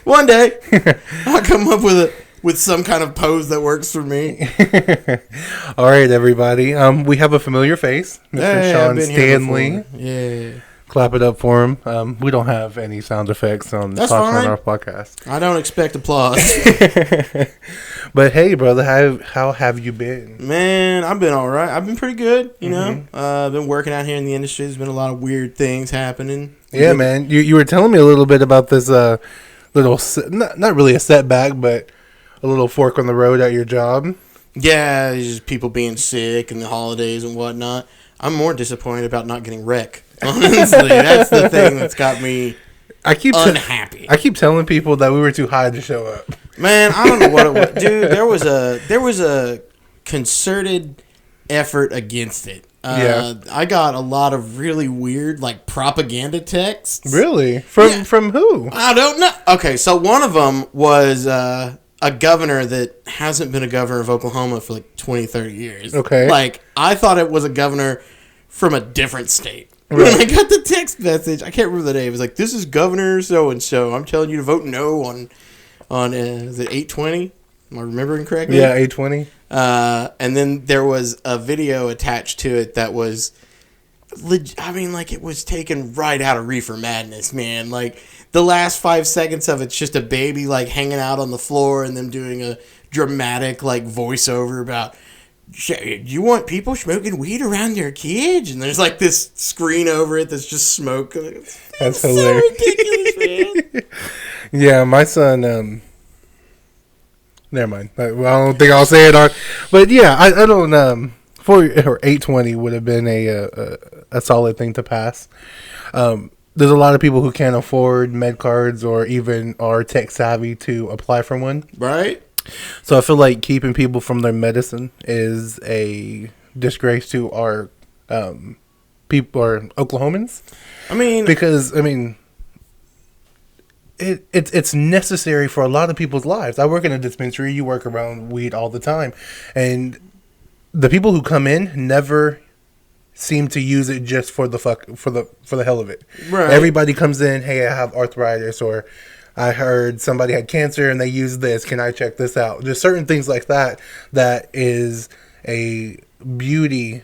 One day, I'll come up with some kind of pose that works for me. All right, everybody. We have a familiar face, Mr. Sean Stanley. Yeah. Clap it up for him. We don't have any sound effects on our podcast. I don't expect applause. But hey, brother, how have you been? Man, I've been all right. I've been pretty good, you know. I've been working out here in the industry. There's been a lot of weird things happening. Yeah, man. You were telling me a little bit about this little, not really a setback, but a little fork on the road at your job. Yeah, just people being sick and the holidays and whatnot. I'm more disappointed about not getting wrecked. Honestly, that's the thing that's got me unhappy. I keep telling people that we were too high to show up. Man, I don't know what it was. Dude, there was a concerted effort against it. I got a lot of really weird, like, propaganda texts. Really? From who? I don't know. Okay, so one of them was a governor that hasn't been a governor of Oklahoma for like 20, 30 years. Okay. Like, I thought it was a governor from a different state. Right. When I got the text message, I can't remember the name. It was like, this is Governor so-and-so. I'm telling you to vote no on is it 820? Am I remembering correctly? Yeah, 820. And then there was a video attached to it that was, it was taken right out of Reefer Madness, man. Like, the last 5 seconds of it's just a baby, like, hanging out on the floor and them doing a dramatic, like, voiceover about, you want people smoking weed around their kids? And there's, like, this screen over it that's just smoke. That's so hilarious. ridiculous, man. Yeah, my son, never mind. I don't think I'll say it on. But yeah, I don't. 820 would have been a solid thing to pass. There's a lot of people who can't afford med cards or even are tech savvy to apply for one. Right. So I feel like keeping people from their medicine is a disgrace to our people or Oklahomans. Because it's necessary for a lot of people's lives. I work in a dispensary. You work around weed all the time, and the people who come in never seem to use it just for the hell of it. Right. Everybody comes in, hey, I have arthritis, or I heard somebody had cancer and they use this. Can I check this out? There's certain things like that that is a beauty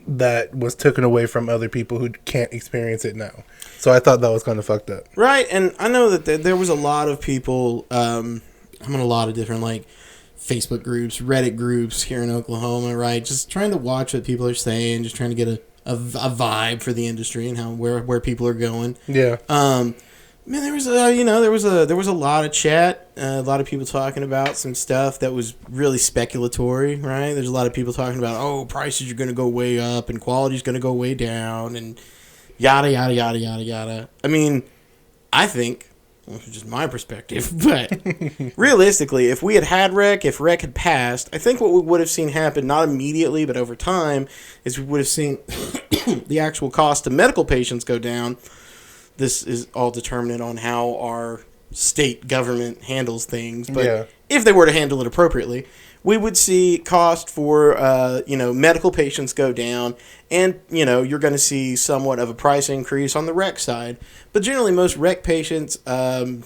that was taken away from other people who can't experience it now. So I thought that was kind of fucked up. Right, and I know that there was a lot of people, I'm in a lot of different, like, Facebook groups, Reddit groups here in Oklahoma, right? Just trying to watch what people are saying, just trying to get a vibe for the industry and where people are going. Yeah. Man, there was a lot of chat, a lot of people talking about some stuff that was really speculatory, right? There's a lot of people talking about, prices are going to go way up and quality's going to go way down and yada, yada, yada, yada, yada. I mean, I think, well, this is just my perspective, but realistically, if we had rec, if rec had passed, I think what we would have seen happen, not immediately, but over time, is we would have seen the actual cost to medical patients go down. This is all determined on how our state government handles things. But if they were to handle it appropriately, we would see cost for, medical patients go down. And, you're going to see somewhat of a price increase on the rec side. But generally, most rec patients, I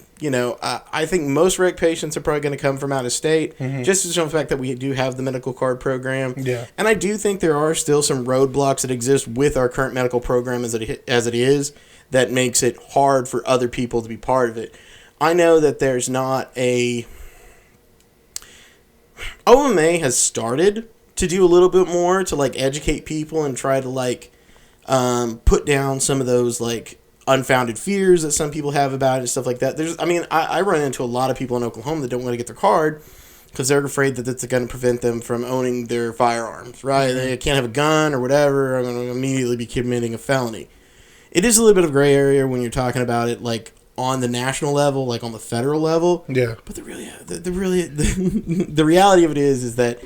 think most rec patients are probably going to come from out of state. Mm-hmm. Just to show the fact that we do have the medical card program. Yeah. And I do think there are still some roadblocks that exist with our current medical program as it is. That makes it hard for other people to be part of it. I know that there's not OMA has started to do a little bit more to, like, educate people and try to, like, put down some of those, like, unfounded fears that some people have about it and stuff like that. I run into a lot of people in Oklahoma that don't want to get their card because they're afraid that it's going to prevent them from owning their firearms, right? Mm-hmm. They can't have a gun or whatever. I'm going to immediately be committing a felony. It is a little bit of a gray area when you're talking about it, like, on the national level, like on the federal level. Yeah. But the reality of it is that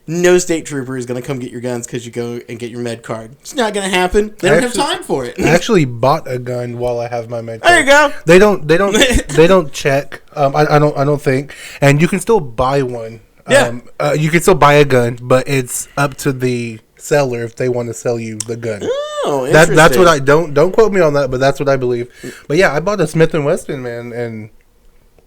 no state trooper is going to come get your guns because you go and get your med card. It's not going to happen. They don't have time for it. I actually bought a gun while I have my med card. There you go. They don't check. I don't think. And you can still buy one. Yeah. You can still buy a gun, but it's up to the seller if they want to sell you the gun. Oh, interesting. That's what I don't quote me on that, but that's what I believe. But yeah, I bought a Smith and Wesson, man, and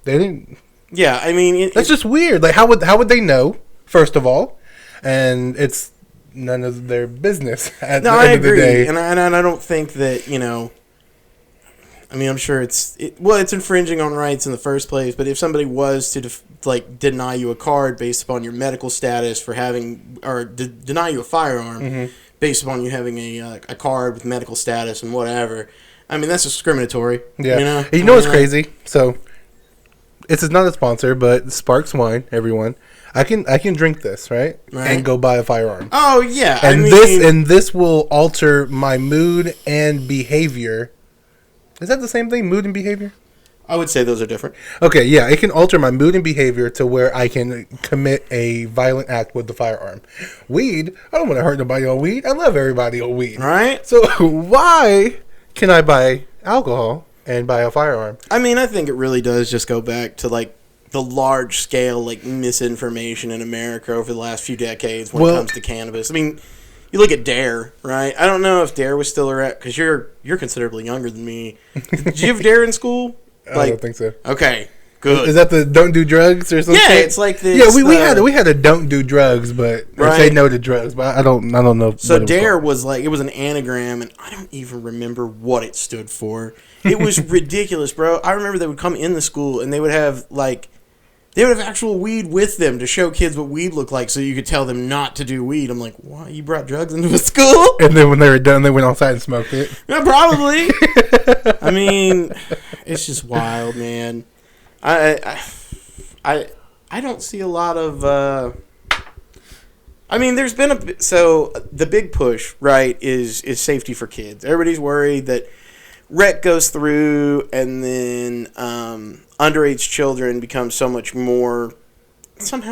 they didn't. Yeah, I mean, that's just weird. Like, how would they know? First of all, and it's none of their business at the end of the day. And I don't think that, I mean, I'm sure it's infringing on rights in the first place, but if somebody was to deny you a card based upon your medical status for having, or deny you a firearm based upon you having a card with medical status and whatever, I mean, that's discriminatory. Yeah. You know what's crazy? So, this is not a sponsor, but Sparks Wine, everyone. I can drink this, right? And go buy a firearm. Oh, yeah. And this will alter my mood and behavior. Is that the same thing, mood and behavior? I would say those are different. Okay, yeah. It can alter my mood and behavior to where I can commit a violent act with the firearm. Weed, I don't want to hurt nobody on weed. I love everybody on weed. Right? So why can I buy alcohol and buy a firearm? I mean, I think it really does just go back to, the large-scale, misinformation in America over the last few decades when it comes to cannabis. I mean, you look at Dare, right? I don't know if Dare was still around, because you're considerably younger than me. Did you have Dare in school? I don't think so. Okay, good. Is that the don't do drugs or something? Yeah, it's like this. Yeah, we had a don't do drugs, but or say no to drugs, but I don't know. So Dare was it was an anagram, and I don't even remember what it stood for. It was ridiculous, bro. I remember they would come in the school and they would have actual weed with them to show kids what weed looked like so you could tell them not to do weed. I'm like, what? You brought drugs into a school? And then when they were done, they went outside and smoked it. Yeah, probably. I mean, it's just wild, man. I don't see a lot of... I mean, there's been so the big push, right, is safety for kids. Everybody's worried that rec goes through and then underage children become somehow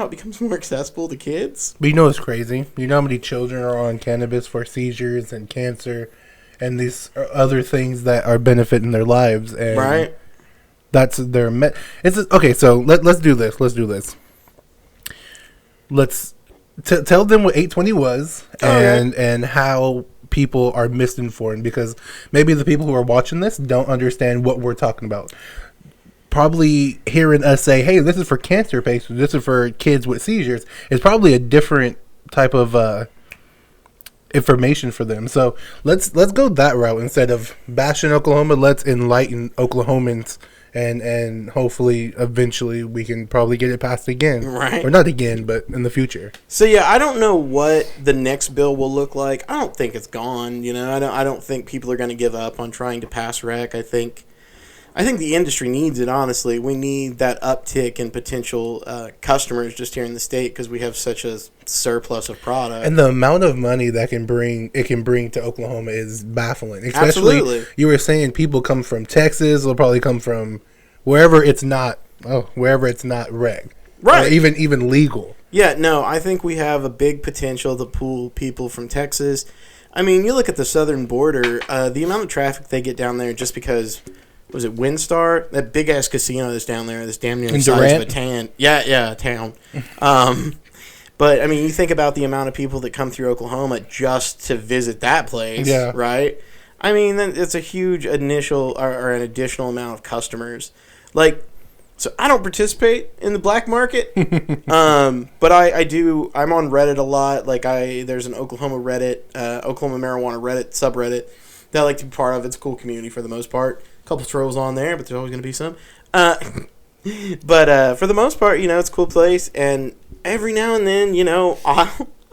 it becomes more accessible to kids. But you know what's crazy? You know how many children are on cannabis for seizures and cancer and these other things that are benefiting their lives, and right? That's their okay. So let's do this. Let's tell them what 820 was and how people are misinformed, because maybe the people who are watching this don't understand what we're talking about. Probably hearing us say, hey, this is for cancer patients, this is for kids with seizures, is probably a different type of information for them. So let's go that route instead of bashing Oklahoma. Let's enlighten Oklahomans, and hopefully eventually we can probably get it passed again. Right. Or not again, but in the future. So yeah, I don't know what the next bill will look like. I don't think it's gone. I don't think people are going to give up on trying to pass rec. I think the industry needs it, honestly. We need that uptick in potential customers just here in the state because we have such a surplus of product. And the amount of money that can bring to Oklahoma is baffling. Especially, absolutely. You were saying people come from Texas, they'll probably come from wherever it's not reg. Right. Or even legal. Yeah, no, I think we have a big potential to pull people from Texas. I mean, you look at the southern border, the amount of traffic they get down there just because... Was it Windstar? That big ass casino that's down there, that's damn near the size of a town. Yeah, town. But I mean, you think about the amount of people that come through Oklahoma just to visit that place, right? I mean, it's a huge initial or an additional amount of customers. So I don't participate in the black market, but I do. I'm on Reddit a lot. There's an Oklahoma Reddit, Oklahoma marijuana Reddit subreddit that I like to be part of. It's a cool community for the most part. Couple trolls on there, but there's always going to be some. But for the most part, it's a cool place. And every now and then,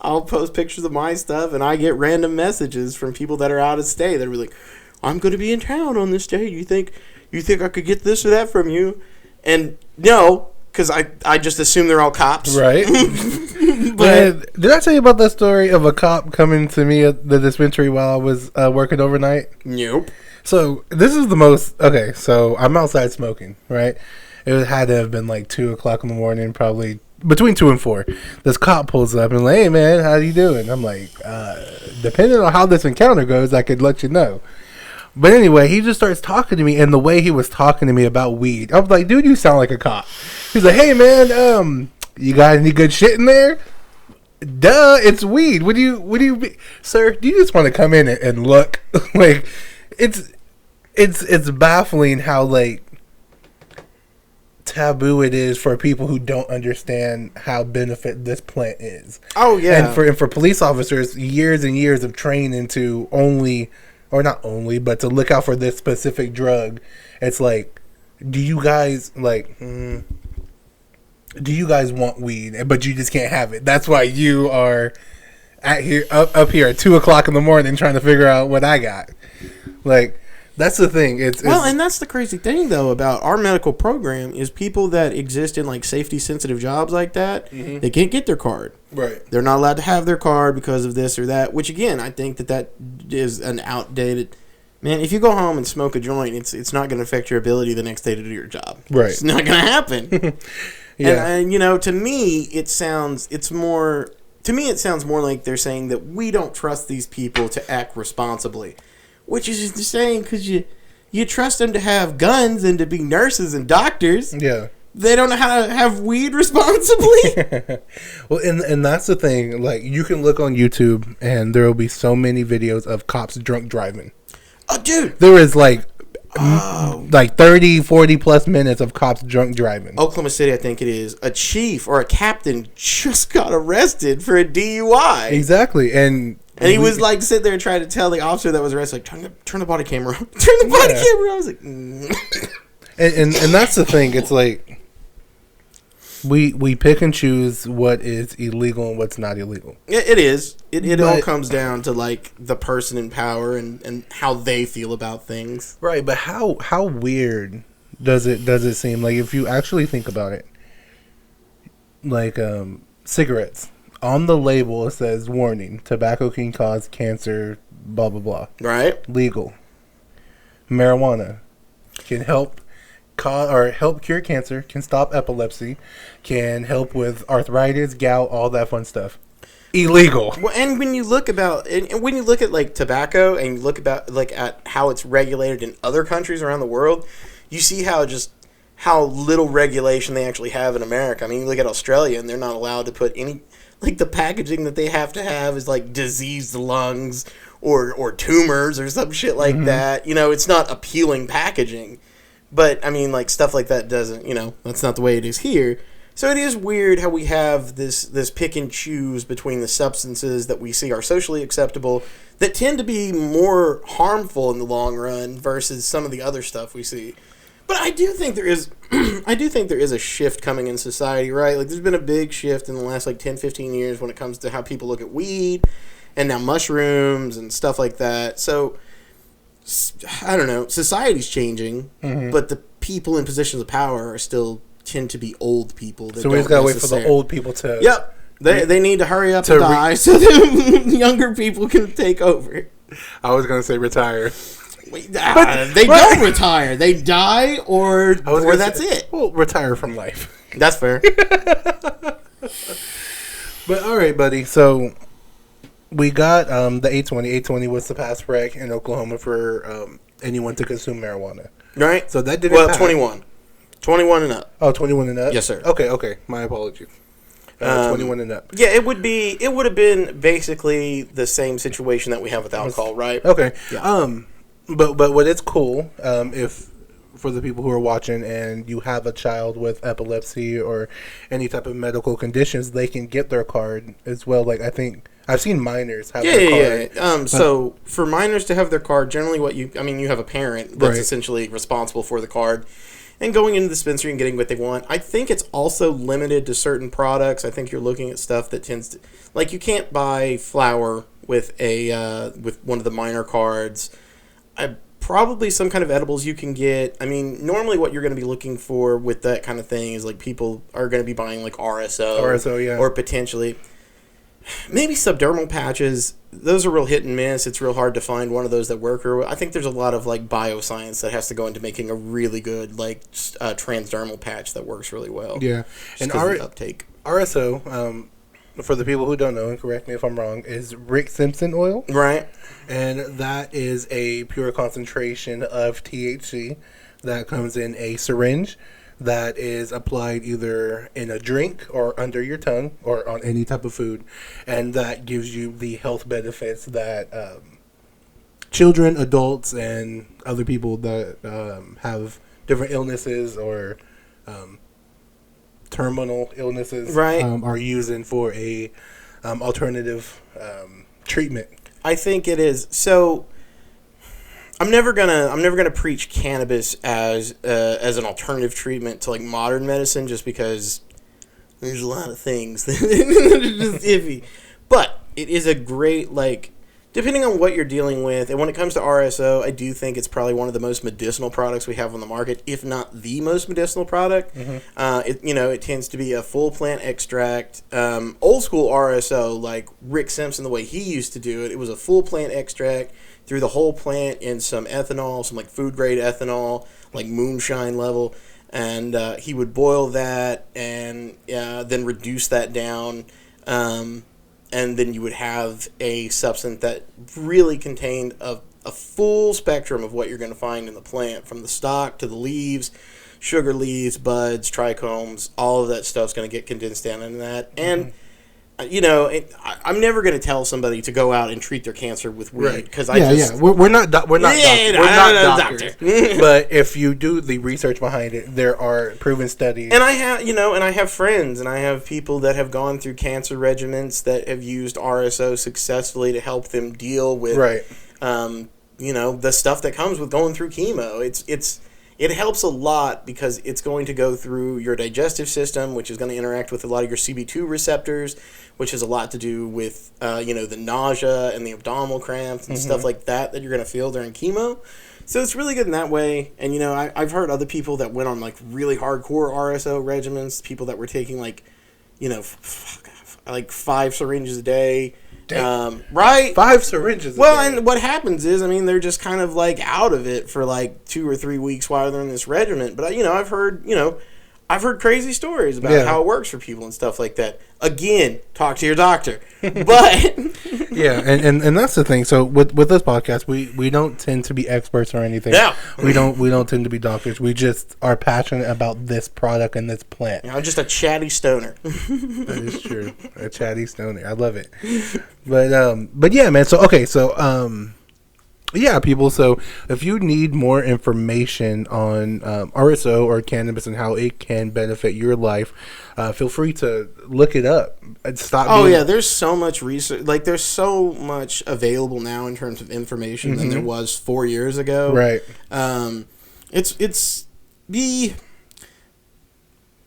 I'll post pictures of my stuff, and I get random messages from people that are out of state. They're like, "I'm going to be in town on this day. You think I could get this or that from you?" And no, because I just assume they're all cops, right? But did I tell you about that story of a cop coming to me at the dispensary while I was working overnight? Nope. So this is the most... Okay, so I'm outside smoking, right? It had to have been 2 o'clock in the morning, probably between 2 and 4. This cop pulls up and hey, man, how you doing? I'm like, depending on how this encounter goes, I could let you know. But anyway, he just starts talking to me, and the way he was talking to me about weed, I was like, dude, you sound like a cop. He's like, hey, man, you got any good shit in there? Duh, it's weed. Sir, do you just want to come in and look? Like, it's baffling how, like, taboo it is for people who don't understand how benefit this plant is. Oh yeah. And for police officers, years and years of training to not only, but to look out for this specific drug. It's like, do you guys want weed? But you just can't have it. That's why you are up here at 2:00 in the morning trying to figure out what I got. Like, that's the thing. And that's the crazy thing though about our medical program is people that exist in like safety sensitive jobs like that, they can't get their card. Right. They're not allowed to have their card because of this or that. Which again, I think that is an outdated. Man, if you go home and smoke a joint, it's not going to affect your ability the next day to do your job. Right. It's not going to happen. Yeah. And to me, it sounds more like they're saying that we don't trust these people to act responsibly, which is insane because you trust them to have guns and to be nurses and doctors. Yeah. They don't know how to have weed responsibly. Well, and that's the thing. Like, you can look on YouTube and there will be so many videos of cops drunk driving. Oh, dude. There is like 30, 40 plus minutes of cops drunk driving. Oklahoma City, I think it is. A chief or a captain just got arrested for a DUI. Exactly. And he was like sitting there trying to tell the officer that was arrested, like, turn the body camera on. Turn the body camera on. I was like, and that's the thing. It's like we pick and choose what is illegal and what's not illegal. It is. It all comes down to like the person in power and how they feel about things. Right, but how weird does it seem? Like, if you actually think about it, like cigarettes. On the label, it says, warning, tobacco can cause cancer, blah, blah, blah. Right. Legal. Marijuana can help cure cancer, can stop epilepsy, can help with arthritis, gout, all that fun stuff. Illegal. Well, and when you look at like tobacco and you look about like at how it's regulated in other countries around the world, you see how little regulation they actually have in America. I mean, you look at Australia and they're not allowed to put any. Like, the packaging that they have to have is, like, diseased lungs or tumors or some shit like that. You know, it's not appealing packaging. But, I mean, like, stuff like that doesn't, that's not the way it is here. So it is weird how we have this pick and choose between the substances that we see are socially acceptable that tend to be more harmful in the long run versus some of the other stuff we see. But I do think there is a shift coming in society, right? Like, there's been a big shift in the last, 10, 15 years when it comes to how people look at weed and now mushrooms and stuff like that. So, I don't know. Society's changing, but the people in positions of power still tend to be old people. So we just got to wait for the old people to... Yep. They need to hurry up and die so the younger people can take over. I was going to say retire. They don't retire. They die or that's it. Well, retire from life. That's fair. But all right, buddy. So we got the 820. 820 was the pass rec in Oklahoma for anyone to consume marijuana. Right. So that didn't pass. 21. 21 and up. Oh, 21 and up? Yes, sir. Okay. My apologies. 21 and up. Yeah, it would have been basically the same situation that we have with alcohol, right? Okay. Yeah. But what is cool, if for the people who are watching and you have a child with epilepsy or any type of medical conditions, they can get their card as well. Like, I think I've seen minors have their card. Yeah. So for minors to have their card, generally you have a parent that's essentially responsible for the card and going into the dispensary and getting what they want. I think it's also limited to certain products. I think you're looking at stuff that tends to, like, you can't buy flour with with one of the minor cards. Probably some kind of edibles you can get. I mean, normally what you're going to be looking for with that kind of thing is, like, people are going to be buying, like, RSO. Yeah. Or potentially maybe subdermal patches. Those are real hit and miss. It's real hard to find one of those that work. Or I think there's a lot of, like, bioscience that has to go into making a really good, like, transdermal patch that works really well. Yeah. And uptake. RSO, for the people who don't know, and correct me if I'm wrong, is Rick Simpson oil. Right. And that is a pure concentration of THC that comes in a syringe that is applied either in a drink or under your tongue or on any type of food, and that gives you the health benefits that children, adults, and other people that have different illnesses or terminal illnesses are using for a alternative treatment. I think it is. So I'm never gonna preach cannabis as an alternative treatment to like modern medicine, just because there's a lot of things that are just iffy. But it is a great, like, depending on what you're dealing with, and when it comes to RSO, I do think it's probably one of the most medicinal products we have on the market, if not the most medicinal product. It tends to be a full plant extract. Old school RSO, like Rick Simpson, the way he used to do it, it was a full plant extract, threw the whole plant in some ethanol, some like food grade ethanol, like moonshine level, and he would boil that and then reduce that down. And then you would have a substance that really contained a full spectrum of what you're going to find in the plant, from the stalk to the leaves, sugar leaves, buds, trichomes. All of that stuff's going to get condensed down into that. And, I'm never going to tell somebody to go out and treat their cancer with weed. Because we're not doctors. But if you do the research behind it, there are proven studies. And I have friends, and I have people that have gone through cancer regimens that have used RSO successfully to help them deal with, the stuff that comes with going through chemo. It helps a lot because it's going to go through your digestive system, which is going to interact with a lot of your CB2 receptors, which has a lot to do with, the nausea and the abdominal cramps and stuff like that you're going to feel during chemo. So it's really good in that way. And, I've heard other people that went on, like, really hardcore RSO regimens, people that were taking, like, 5 syringes a day. Right? 5 syringes a day. Well, and what happens is, they're just kind of, like, out of it for, like, 2 or 3 weeks while they're in this regimen. But, I've heard crazy stories about how it works for people and stuff like that. Again, talk to your doctor. But and that's the thing. So with this podcast, we don't tend to be experts or anything. No. We don't tend to be doctors. We just are passionate about this product and this plant. I'm just a chatty stoner. That is true. A chatty stoner. I love it. But yeah, man. So people. So if you need more information on RSO or cannabis and how it can benefit your life, feel free to look it up. There's so much research. Like, there's so much available now in terms of information than there was 4 years ago. Right.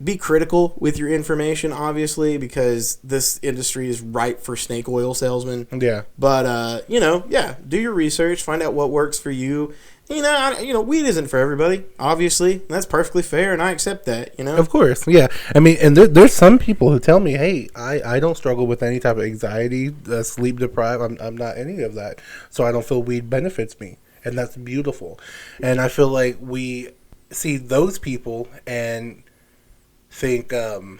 Be critical with your information, obviously, because this industry is ripe for snake oil salesmen. Yeah. But, do your research, find out what works for you. Weed isn't for everybody, obviously. And that's perfectly fair, and I accept that, Of course, yeah. And there's some people who tell me, hey, I don't struggle with any type of anxiety, sleep deprived. I'm not any of that. So I don't feel weed benefits me. And that's beautiful. And I feel like we see those people and think, let me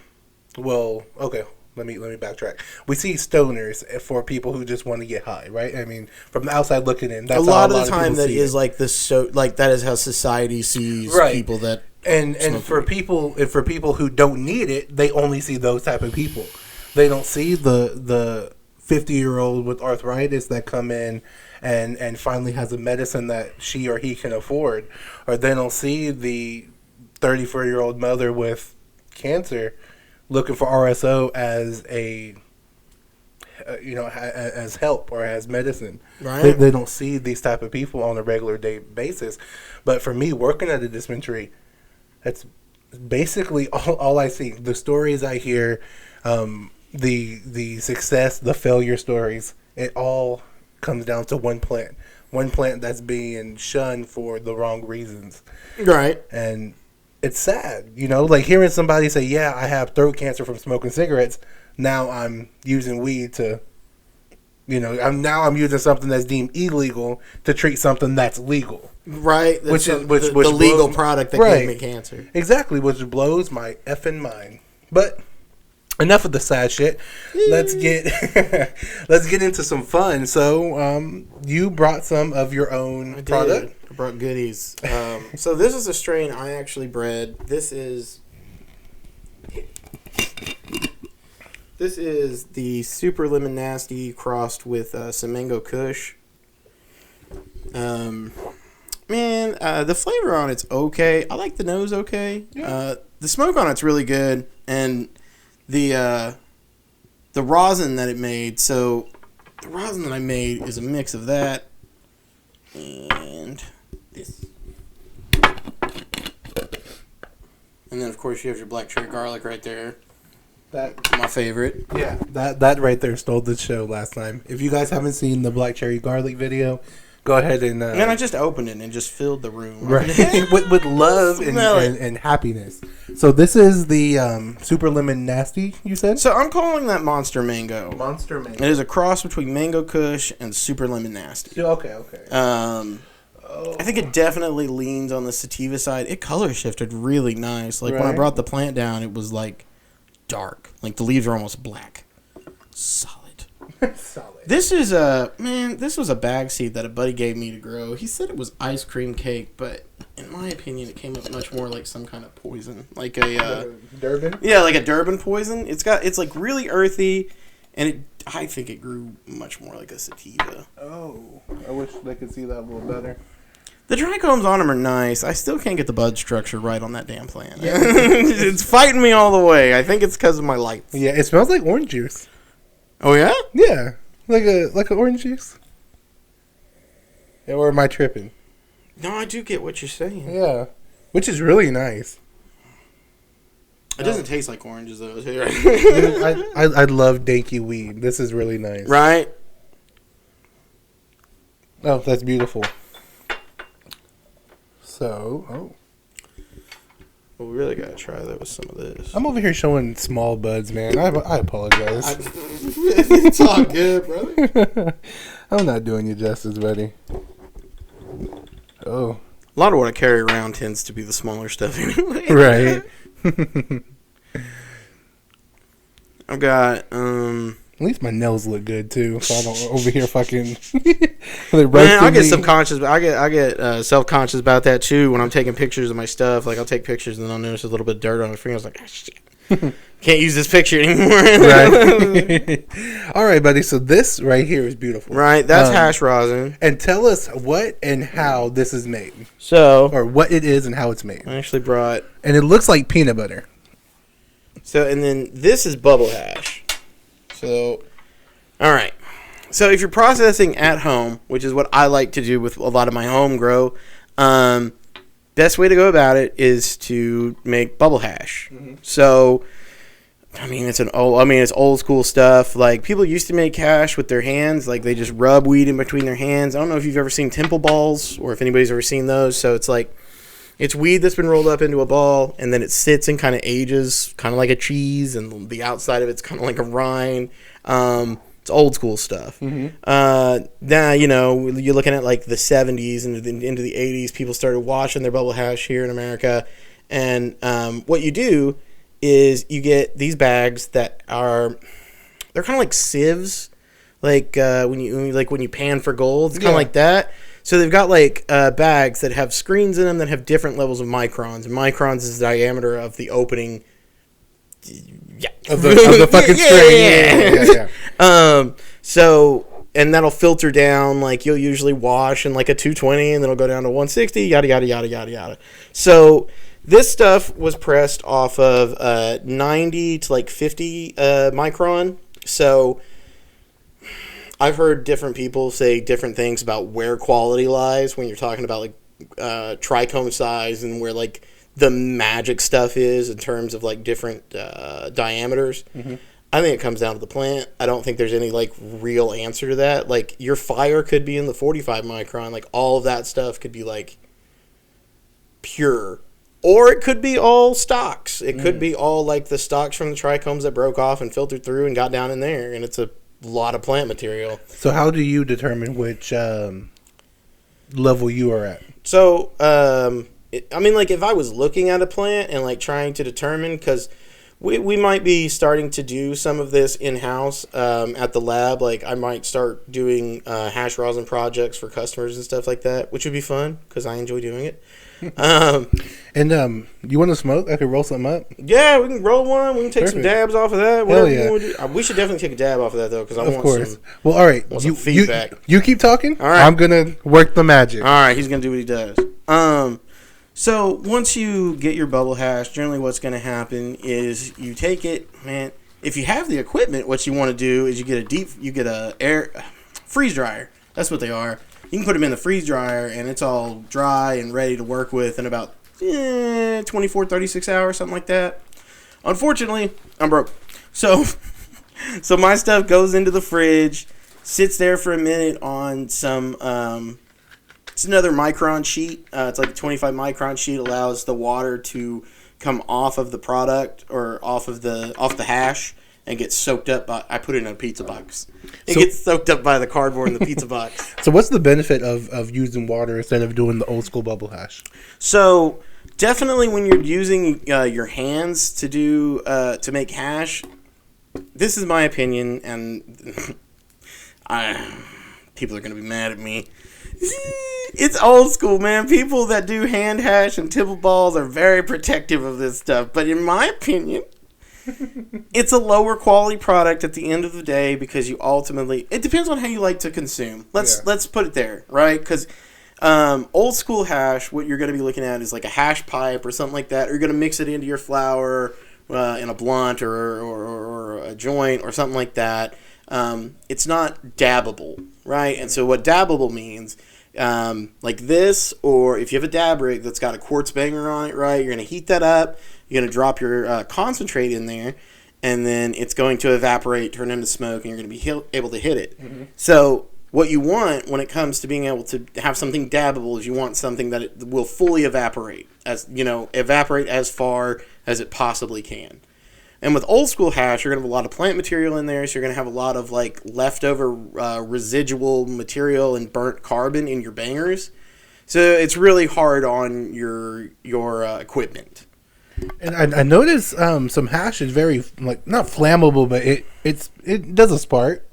backtrack. We see stoners for people who just want to get high, right? From the outside looking in, that's a lot of the time that is like this. So, like, that is how society sees people that and for people who don't need it, they only see those type of people. They don't see the 50-year-old with arthritis that come in and finally has a medicine that she or he can afford, or they don't see the 34-year-old mother with cancer looking for RSO as as help or as medicine. Right. They don't see these type of people on a regular day basis. But for me, working at a dispensary, that's basically all I see. The stories I hear, the success, the failure stories, it all comes down to one plant. One plant that's being shunned for the wrong reasons. Right. And it's sad, like hearing somebody say, yeah, I have throat cancer from smoking cigarettes. Now I'm using weed to, I'm using something that's deemed illegal to treat something that's legal. Right. Which the legal product that gave me cancer. Exactly, which blows my effing mind. But enough of the sad shit. Let's get let's get into some fun. So, you brought some of your own product. I brought goodies. So this is a strain I actually bred. This is the Super Lemon Nasty crossed with some Mango Kush. Man, the flavor on it's okay. I like the nose okay. Yeah. The smoke on it's really good, and the rosin that it made. So the rosin that I made is a mix of that and this, and then of course you have your black cherry garlic right there. That's my favorite. Yeah, that right there stole the show last time. If you guys haven't seen the black cherry garlic video, go ahead and. Man, I just opened it and just filled the room. Right, with love and happiness. So this is the Super Lemon Nasty, you said? So I'm calling that Monster Mango. Monster Mango. It is a cross between Mango Kush and Super Lemon Nasty. Okay. I think it definitely leans on the sativa side. It color shifted really nice. Like when I Right. brought the plant down, it was like dark. Like the leaves are almost black. Solid. Solid. This is this was a bag seed that a buddy gave me to grow. He said it was ice cream cake, but in my opinion, it came up much more like some kind of poison, like a Durban. yeah, like a Durban poison. It's like really earthy, and I think it grew much more like a sativa. Oh, I wish they could see that a little better. The trichomes on them are nice. I still can't get the bud structure right on that damn plant. Yeah. It's fighting me all the way. I think it's because of my lights. Yeah, it smells like orange juice. Oh yeah? Yeah, like a orange juice. Or am I tripping? No, I do get what you're saying. Yeah, which is really nice. It doesn't taste like oranges though. Dude, I love danky weed. This is really nice. Right? Oh, that's beautiful. So, Well, we really gotta try that with some of this. I'm over here showing small buds, man. I apologize. It's all good, brother. I'm not doing you justice, buddy. Oh. A lot of what I carry around tends to be the smaller stuff anyway. Right. I've got At least my nails look good too, so I don't over here fucking. Man, I get subconscious. I get self-conscious about that too when I'm taking pictures of my stuff. Like I'll take pictures and then I'll notice a little bit of dirt on my finger. I was like, oh, shit. Can't use this picture anymore. Right. All right, buddy. So this right here is beautiful. Right. That's hash rosin. And tell us what and how this is made. So, or what it is and how it's made. I actually brought. And it looks like peanut butter. So, and then this is bubble hash. So, all right. So if you're processing at home, which is what I like to do with a lot of my home grow, best way to go about it is to make bubble hash. Mm-hmm. So, it's old school stuff. Like people used to make hash with their hands, like they just rub weed in between their hands. I don't know if you've ever seen temple balls or if anybody's ever seen those. So it's like it's weed that's been rolled up into a ball, and then it sits and kind of ages, kind of like a cheese, and the outside of it's kind of like a rind. It's old school stuff. Mm-hmm. Now, you're looking at like the 70s and into the 80s, people started washing their bubble hash here in America. And what you do is you get these bags that they're kind of like sieves, like when you pan for gold. It's kind of like that. So they've got like bags that have screens in them that have different levels of microns. And microns is the diameter of the opening. Yeah. Of the fucking string. Yeah. So, and that'll filter down, like you'll usually wash in like a 220 and then it'll go down to 160, yada, yada, yada, yada, yada. So this stuff was pressed off of 90 to like 50 micron. So I've heard different people say different things about where quality lies when you're talking about like trichome size and where like the magic stuff is in terms of like different diameters. Mm-hmm. I think it comes down to the plant. I don't think there's any like real answer to that. Like your fire could be in the 45 micron. Like all of that stuff could be like pure, or it could be all stocks. It could be all like the stocks from the trichomes that broke off and filtered through and got down in there, and it's a lot of plant material. So how do you determine which level you are at? So like if I was looking at a plant and like trying to determine, because We might be starting to do some of this in-house at the lab. Like, I might start doing hash rosin projects for customers and stuff like that, which would be fun because I enjoy doing it. And you want to smoke? I could roll something up. Yeah, we can roll one. We can take some Perfect. dabs off of that. Hell Whatever yeah. you want to do. We should definitely take a dab off of that, though, because I Of want course. some... Well, all right. some feedback. You keep talking. All right. I'm gonna work the magic. All right, he's going to do what he does. So once you get your bubble hash, generally what's going to happen is you take it, man. If you have the equipment, what you want to do is you get a air freeze dryer. That's what they are. You can put them in the freeze dryer, and it's all dry and ready to work with in about 24, 36 hours, something like that. Unfortunately, I'm broke. So my stuff goes into the fridge, sits there for a minute on some... it's another micron sheet. It's like a 25 micron sheet. Allows the water to come off of the product or off the hash and get soaked up by. I put it in a pizza box. It gets soaked up by the cardboard in the pizza box. So what's the benefit of using water instead of doing the old school bubble hash? So definitely when you're using your hands to do to make hash, this is my opinion, and people are gonna be mad at me. It's old school, man. People that do hand hash and tipple balls are very protective of this stuff. But in my opinion, it's a lower quality product at the end of the day because you ultimately... It depends on how you like to consume. Let's put it there, right? Because old school hash, what you're going to be looking at is like a hash pipe or something like that. Or you're going to mix it into your flour in a blunt or a joint or something like that. It's not dabbable, right? And so what dabbable means, like this, or if you have a dab rig that's got a quartz banger on it, right, you're going to heat that up, you're going to drop your concentrate in there, and then it's going to evaporate, turn into smoke, and you're going to be able to hit it. Mm-hmm. So what you want when it comes to being able to have something dabbable is you want something that it will fully evaporate, evaporate as far as it possibly can. And with old school hash, you're going to have a lot of plant material in there, so you're going to have a lot of like leftover residual material and burnt carbon in your bangers. So it's really hard on your equipment. And I noticed some hash is very like not flammable, but it does a spark.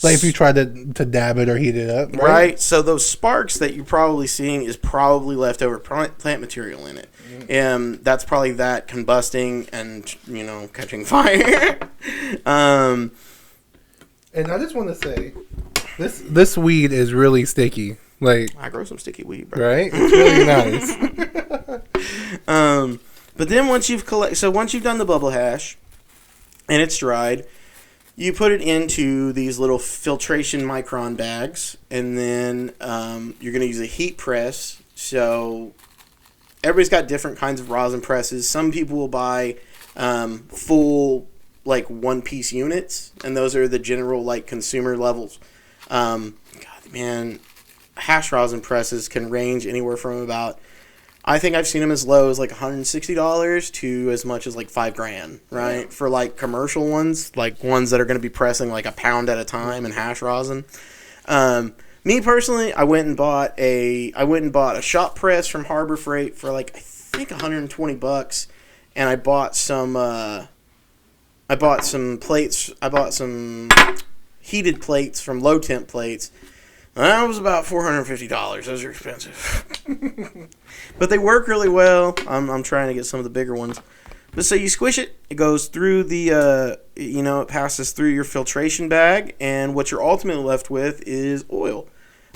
Like if you try to dab it or heat it up, right? So those sparks that you're probably seeing is probably leftover plant material in it. And that's probably that combusting and, catching fire. And I just want to say, this weed is really sticky. Like I grow some sticky weed, bro. Right? It's really nice. But then once you've done the bubble hash and it's dried, you put it into these little filtration micron bags, and then you're going to use a heat press. So everybody's got different kinds of rosin presses. Some people will buy full, like, one-piece units, and those are the general, like, consumer levels. God, man, hash rosin presses can range anywhere from about... I think I've seen them as low as like $160 to as much as like $5,000, right? Yeah. For like commercial ones, like ones that are going to be pressing like a pound at a time in hash rosin. Me personally, I went and bought a shop press from Harbor Freight for like I think $120, and I bought some plates. I bought some heated plates from Low Temp Plates. That was about $450. Those are expensive. But they work really well. I'm trying to get some of the bigger ones. But so you squish it. It goes through the, it passes through your filtration bag. And what you're ultimately left with is oil.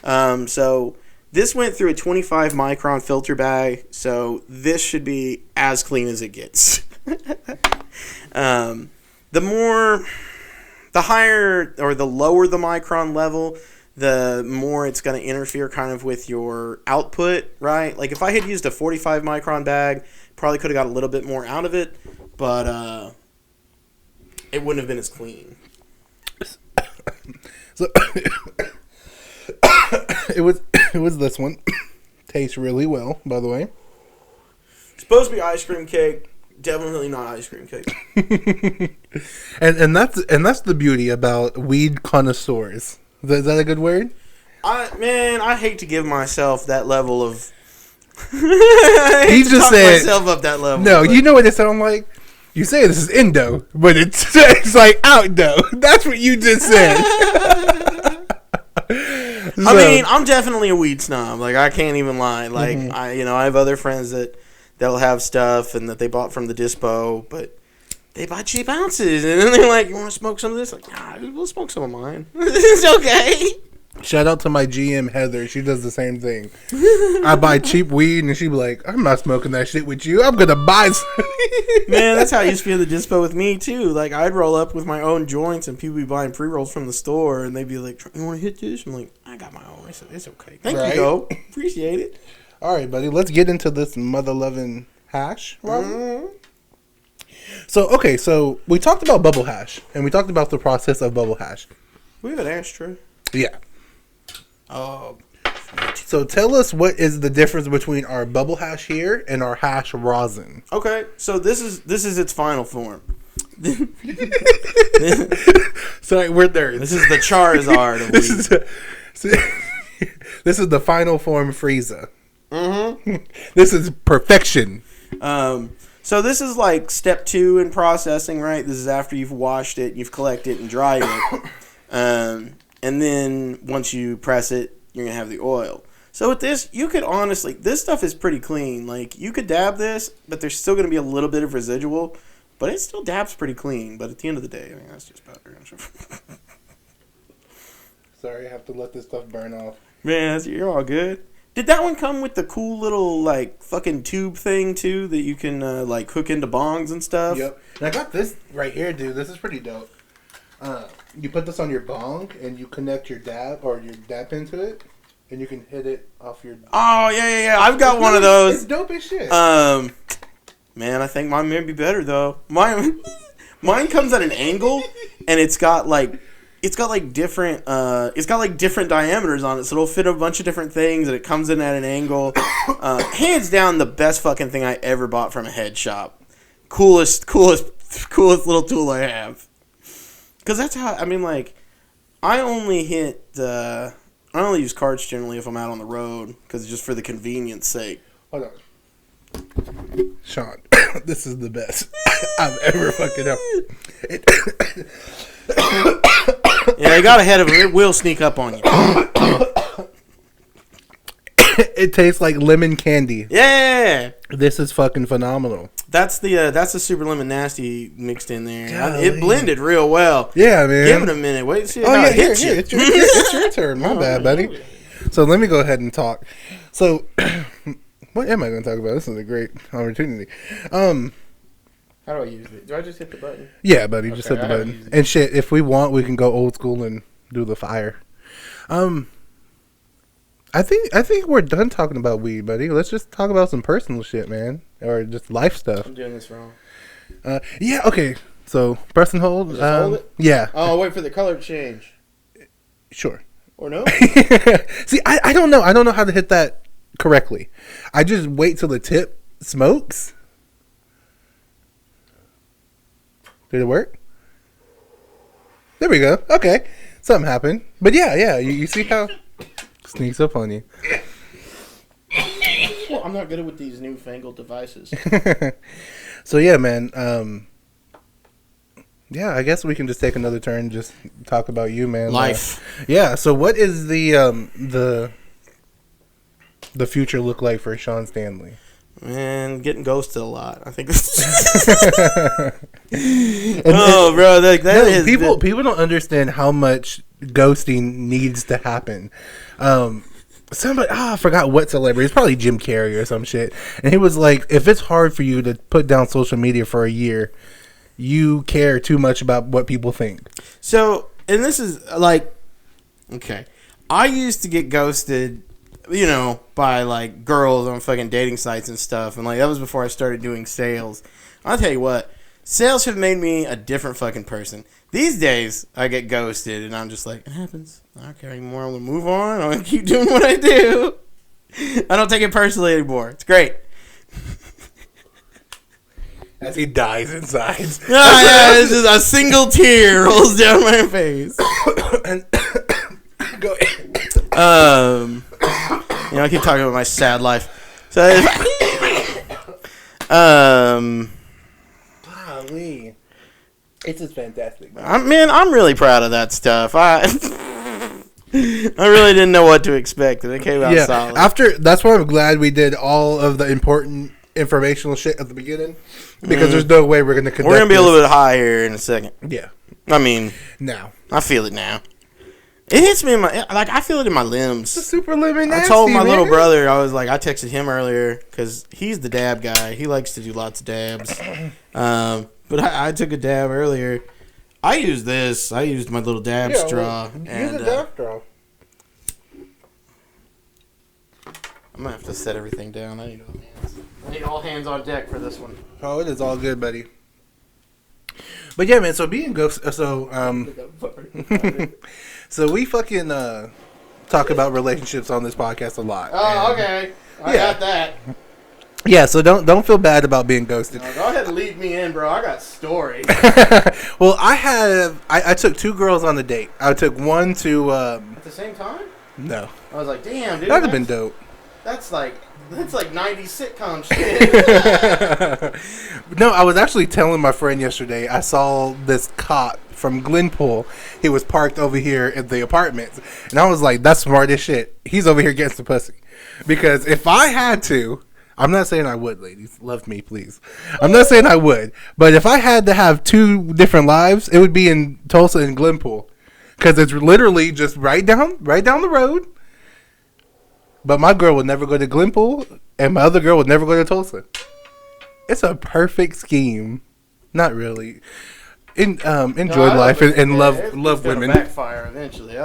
So this went through a 25 micron filter bag. So this should be as clean as it gets. The higher or the lower the micron level, the more it's going to interfere kind of with your output, right? Like if I had used a 45 micron bag, probably could have got a little bit more out of it, but it wouldn't have been as clean. So it was this one. Tastes really well, by the way. It's supposed to be ice cream cake. Definitely not ice cream cake. and that's the beauty about weed connoisseurs. Is that a good word? I hate to give myself that level of. He just said myself up that level. No, but you know what it sounds like? You say this is indo, but it's like outdo. That's what you just said. I mean, I'm definitely a weed snob. Like, I can't even lie. Like, I have other friends that'll have stuff and that they bought from the dispo, but they buy cheap ounces, and then they're like, "You want to smoke some of this?" Like, nah, we'll smoke some of mine. It's okay. Shout out to my GM Heather. She does the same thing. I buy cheap weed, and she be like, "I'm not smoking that shit with you. I'm gonna buy some." Man, that's how it used to be at the dispo with me too. Like, I'd roll up with my own joints, and people be buying pre-rolls from the store, and they'd be like, "You want to hit this?" I'm like, "I got my own." I said, "It's okay. Thank you, though. Appreciate it." All right, buddy. Let's get into this mother-loving hash, Robin. So we talked about bubble hash, and we talked about the process of bubble hash. We have an ashtray. Yeah. Oh. So tell us, what is the difference between our bubble hash here and our hash rosin? Okay, so this is its final form. Sorry, we're there. This is the Charizard of weed. This is the final form Frieza. Mm-hmm. This is perfection. So this is like step 2 in processing, right? This is after you've washed it, you've collected it, and dried it. And then once you press it, you're going to have the oil. So with this, you could honestly, this stuff is pretty clean. Like, you could dab this, but there's still going to be a little bit of residual. But it still dabs pretty clean. But at the end of the day, I mean, that's just about it. Sorry, I have to let this stuff burn off. Man, you're all good. Did that one come with the cool little, like, fucking tube thing, too, that you can, like, hook into bongs and stuff? Yep. And I got this right here, dude. This is pretty dope. You put this on your bong, and you connect your dab pin to it, and you can hit it off your... Oh, yeah. I've got one of those. It's dope as shit. Man, I think mine may be better, though. Mine comes at an angle, and it's got different diameters on it, so it'll fit a bunch of different things, and it comes in at an angle. Hands down, the best fucking thing I ever bought from a head shop. Coolest little tool I have. Because that's how, I mean, like, I only use carts generally if I'm out on the road, because it's just for the convenience sake. Hold on. Sean, this is the best I've ever fucking up. Yeah, I got ahead of it. It will sneak up on you. It tastes like lemon candy. Yeah. This is fucking phenomenal. That's the super lemon nasty mixed in there. It blended real well. Yeah, man. Give it a minute. Wait, see. Oh yeah, here. It's your turn. My bad, buddy. So let me go ahead and talk. So, what am I going to talk about? This is a great opportunity. How do I use it? Do I just hit the button? Yeah, buddy. Just hit the button. And shit, if we want, we can go old school and do the fire. I think we're done talking about weed, buddy. Let's just talk about some personal shit, man, or just life stuff. I'm doing this wrong. Yeah. Okay. So press and hold. Just hold it? Yeah. Oh, wait for the color to change. Sure. Or no? See, I don't know. I don't know how to hit that correctly. I just wait till the tip smokes. Did it work? There we go. Okay. Something happened. But yeah. You see how sneaks up on you. Well, I'm not good with these newfangled devices. So yeah, man. Yeah, I guess we can just take another turn and just talk about you, man. Life. Yeah. So what is the future look like for Sean Stanley? Man, getting ghosted a lot. I think. Bro, like that is people don't understand how much ghosting needs to happen. Somebody, I forgot what celebrity. It's probably Jim Carrey or some shit. And he was like, if it's hard for you to put down social media for a year, you care too much about what people think. So, and this is like, okay, I used to get ghosted, by like girls on fucking dating sites and stuff. And like, that was before I started doing sales. I'll tell you what, sales have made me a different fucking person. These days, I get ghosted, and I'm just like, it happens. I don't care anymore. I'm going to move on. I'm going to keep doing what I do. I don't take it personally anymore. It's great. As he dies inside. It's just a single tear rolls down my face. Go ahead. I keep talking about my sad life. So, It's just fantastic, man. I'm really proud of that stuff. I really didn't know what to expect, and it came out solid. That's why I'm glad we did all of the important informational shit at the beginning, because there's no way we're going to conduct. We're going to be a little bit high here in a second. Yeah. I mean, now I feel it now. It hits me in I feel it in my limbs. It's super living. I told my little brother, I texted him earlier because he's the dab guy. He likes to do lots of dabs. But I took a dab earlier. I used this. I used my little dab straw. Use a dab straw. I'm going to have to set everything down. I need all hands on deck for this one. Oh, it is all good, buddy. But yeah, man, so being ghost, so we fucking talk about relationships on this podcast a lot. Oh, okay. I got that. Yeah, so don't feel bad about being ghosted. No, go ahead and lead me in, bro. I got stories. Well, I took 2 girls on a date. I took one to at the same time? No. I was like, damn, dude. That'd have been dope. That's like 90s sitcom shit. No, I was actually telling my friend yesterday, I saw this cop from Glenpool. He was parked over here at the apartments. And I was like, that's smart as shit. He's over here getting some pussy. Because if I had to, I'm not saying I would, ladies. Love me, please. I'm not saying I would. But if I had to have 2 different lives, it would be in Tulsa and Glenpool. Because it's literally just right down the road. But my girl would never go to Glenpool, and my other girl would never go to Tulsa. It's a perfect scheme. Not really. Enjoy life and love women. Backfire eventually.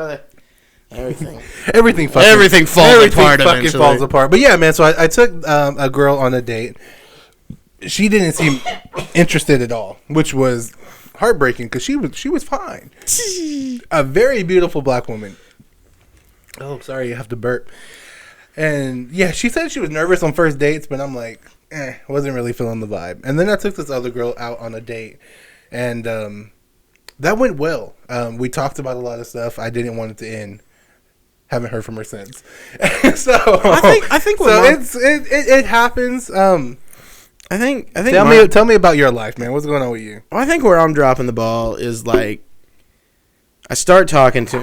Everything falls apart. But yeah, man. So I took a girl on a date. She didn't seem interested at all, which was heartbreaking because she was fine. A very beautiful black woman. Oh, sorry, you have to burp. And yeah, she said she was nervous on first dates, but I'm like, wasn't really feeling the vibe. And then I took this other girl out on a date, and that went well. We talked about a lot of stuff. I didn't want it to end. Haven't heard from her since. So I think so it happens. I think tell me about your life, man. What's going on with you? I think where I'm dropping the ball is like we start talking, on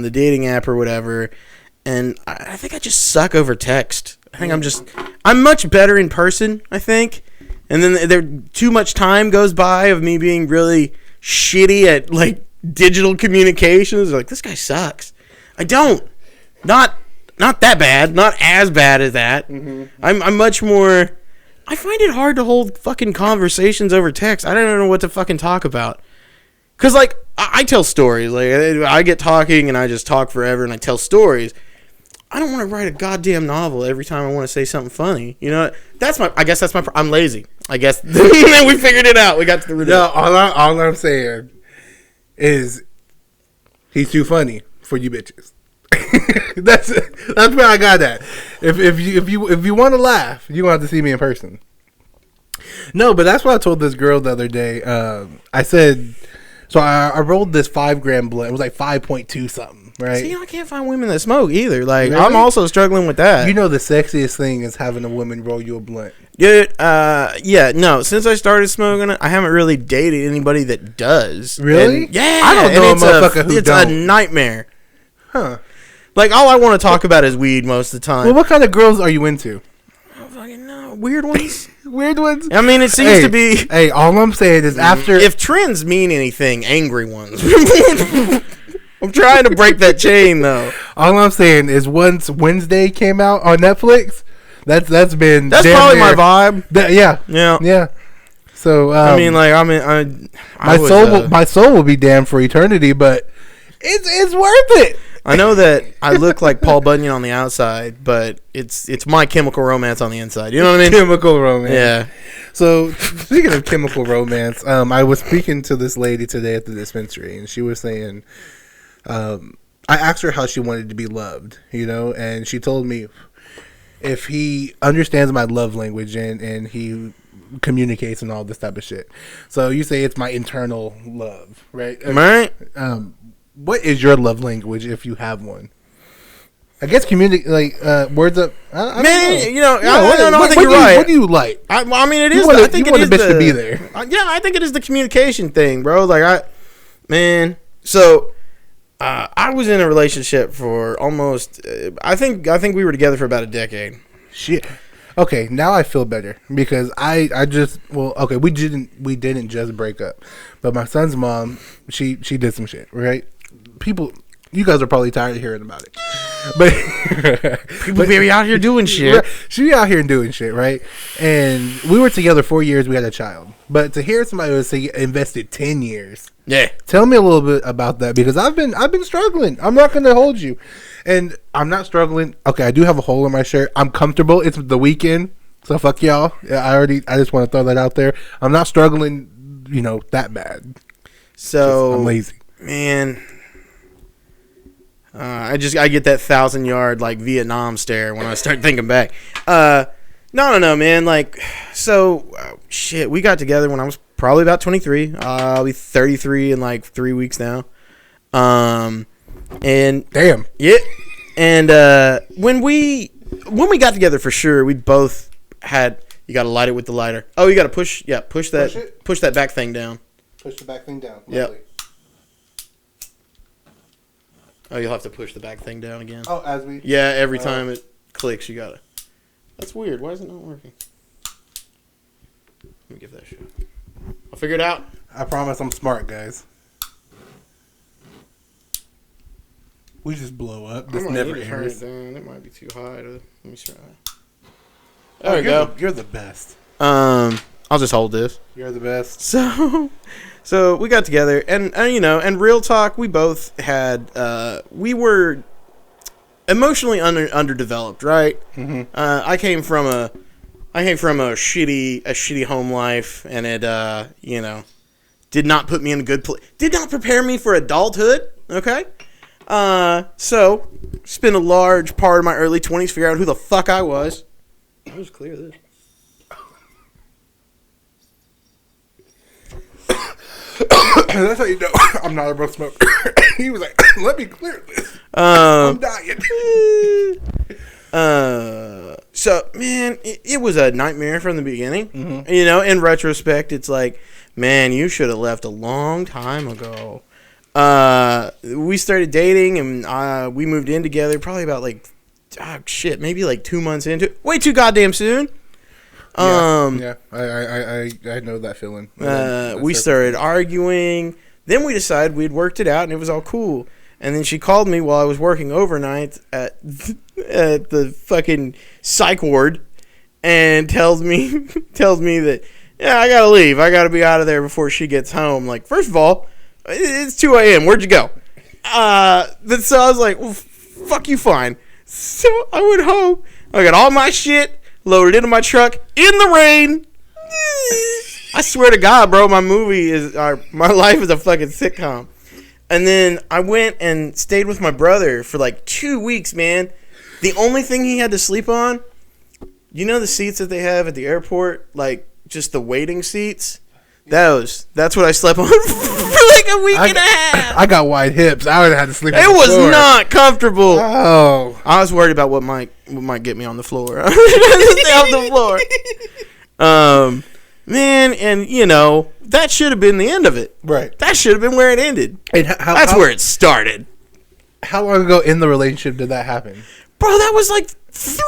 the dating app or whatever, and I think I just suck over text. I think I'm much better in person, I think. And then too much time goes by of me being really shitty at like digital communications. Like, this guy sucks. I don't. Not that bad. Not as bad as that. Mm-hmm. I'm much more. I find it hard to hold fucking conversations over text. I don't know what to fucking talk about. Cause like I tell stories. Like I get talking and I just talk forever and I tell stories. I don't want to write a goddamn novel every time I want to say something funny. You know, I guess that's my. I'm lazy. I guess we figured it out. We got to the root. No, all I'm saying is he's too funny for you bitches. that's where I got at. If you want to laugh, you want to see me in person. No, but that's what I told this girl the other day. I said, so I rolled this 5 gram blunt. It was like 5.2 something, right? See, I can't find women that smoke either. Like, really? I'm also struggling with that. You know, the sexiest thing is having a woman roll you a blunt. Dude, yeah, no. Since I started smoking, I haven't really dated anybody that does. Really? And, yeah. I don't know a motherfucker who it's don't. It's a nightmare. Huh. Like, all I want to talk about is weed most of the time. Well, what kind of girls are you into? I don't fucking know. Weird ones. Weird ones? I mean, it seems to be... Hey, all I'm saying is after... If trends mean anything, angry ones. I'm trying to break that chain, though. All I'm saying is once Wednesday came out on Netflix, that's probably my vibe. Yeah. So I mean, like, my soul will be damned for eternity, but it's worth it. I know that I look like Paul Bunyan on the outside, but it's My Chemical Romance on the inside. You know what I mean? Chemical Romance. Yeah. So speaking of chemical romance, I was speaking to this lady today at the dispensary, and she was saying, I asked her how she wanted to be loved, and she told me if he understands my love language and he communicates and all this type of shit. So you say it's my internal love, right? Right. What is your love language if you have one? I guess words up. I Man, don't know. I think you're right. What do you like? I mean, it is. I think you it want is the bitch to be there. I think it is the communication thing, bro. Like So, I was in a relationship for almost. I think we were together for about a decade. Shit. Okay, now I feel better because I just we didn't just break up, but my son's mom she did some shit, right? You guys are probably tired of hearing about it, but People be out here doing shit. She out here doing shit, right? And we were together 4 years. We had a child, but to hear somebody who say invested 10 years, Yeah. tell me a little bit about that because I've been struggling. I'm not going to hold you, and I'm not struggling. Okay, I do have a hole in my shirt. I'm comfortable. It's the weekend, so fuck y'all. I just want to throw that out there. I'm not struggling, that bad. So I'm lazy, man. I get that 1,000-yard like Vietnam stare when I start thinking back. No, man. Like, so shit. We got together when I was probably about 23. I'll be 33 in like 3 weeks now. And damn. Yeah. And when we got together for sure, we both had. You got to light it with the lighter. Oh, you got to push that back thing down. Push the back thing down. Yep. Oh, you'll have to push the back thing down again. Oh, as we. Yeah, every time it clicks, you gotta. That's weird. Why is it not working? Let me give that a shot. I'll figure it out. I promise I'm smart, guys. We just blow up. This never airs. It might be too high. Let me try. There we go. You're the best. I'll just hold this. You're the best. So we got together, and and real talk, we both had we were emotionally underdeveloped, right? Mm-hmm. I came from a shitty home life, and it did not put me in a good place. Did not prepare me for adulthood. Okay, so spent a large part of my early 20s figuring out who the fuck I was. I'll just clear this. That's how you know I'm not a broke smoker. He was like, "Let me clear this. I'm dying." So man, it was a nightmare from the beginning. Mm-hmm. In retrospect, it's like, man, you should have left a long time ago. We started dating and we moved in together probably about maybe like 2 months into it. Way too goddamn soon. Yeah, I know that feeling. We started arguing. Then we decided we'd worked it out and it was all cool. And then she called me while I was working overnight at the fucking psych ward and tells me that, yeah, I gotta leave. I gotta be out of there before she gets home. Like, first of all, it's 2 a.m. Where'd you go? So I was like, well, fuck you, fine. So I went home. I got all my shit loaded into my truck in the rain. I swear to God, bro, my life is a fucking sitcom. And then I went and stayed with my brother for like 2 weeks, man. The only thing he had to sleep on, the seats that they have at the airport, like just the waiting seats. That's what I slept on for like a week and a half. I got wide hips. I would have had to sleep. It was not comfortable. Oh, I was worried about what might get me on the floor. I was stay off the floor. Man, and that should have been the end of it. Right. That should have been where it ended. And that's where it started. How long ago in the relationship did that happen? Bro, that was like 3.5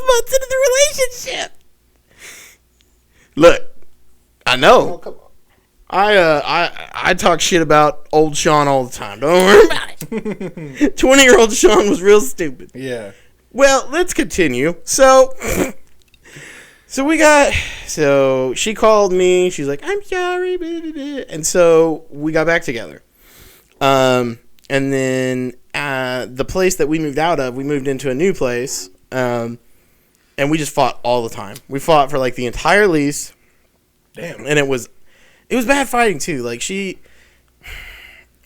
months into the relationship. Look, I know. Oh, come on. I talk shit about old Sean all the time. Don't worry about it. 20-year-old Sean was real stupid. Yeah. Well, let's continue. So she called me. She's like, I'm sorry. Blah, blah, blah. And so we got back together. And then the place that we moved out of, we moved into a new place. And we just fought all the time. We fought for like the entire lease. Damn. And it was bad fighting too. Like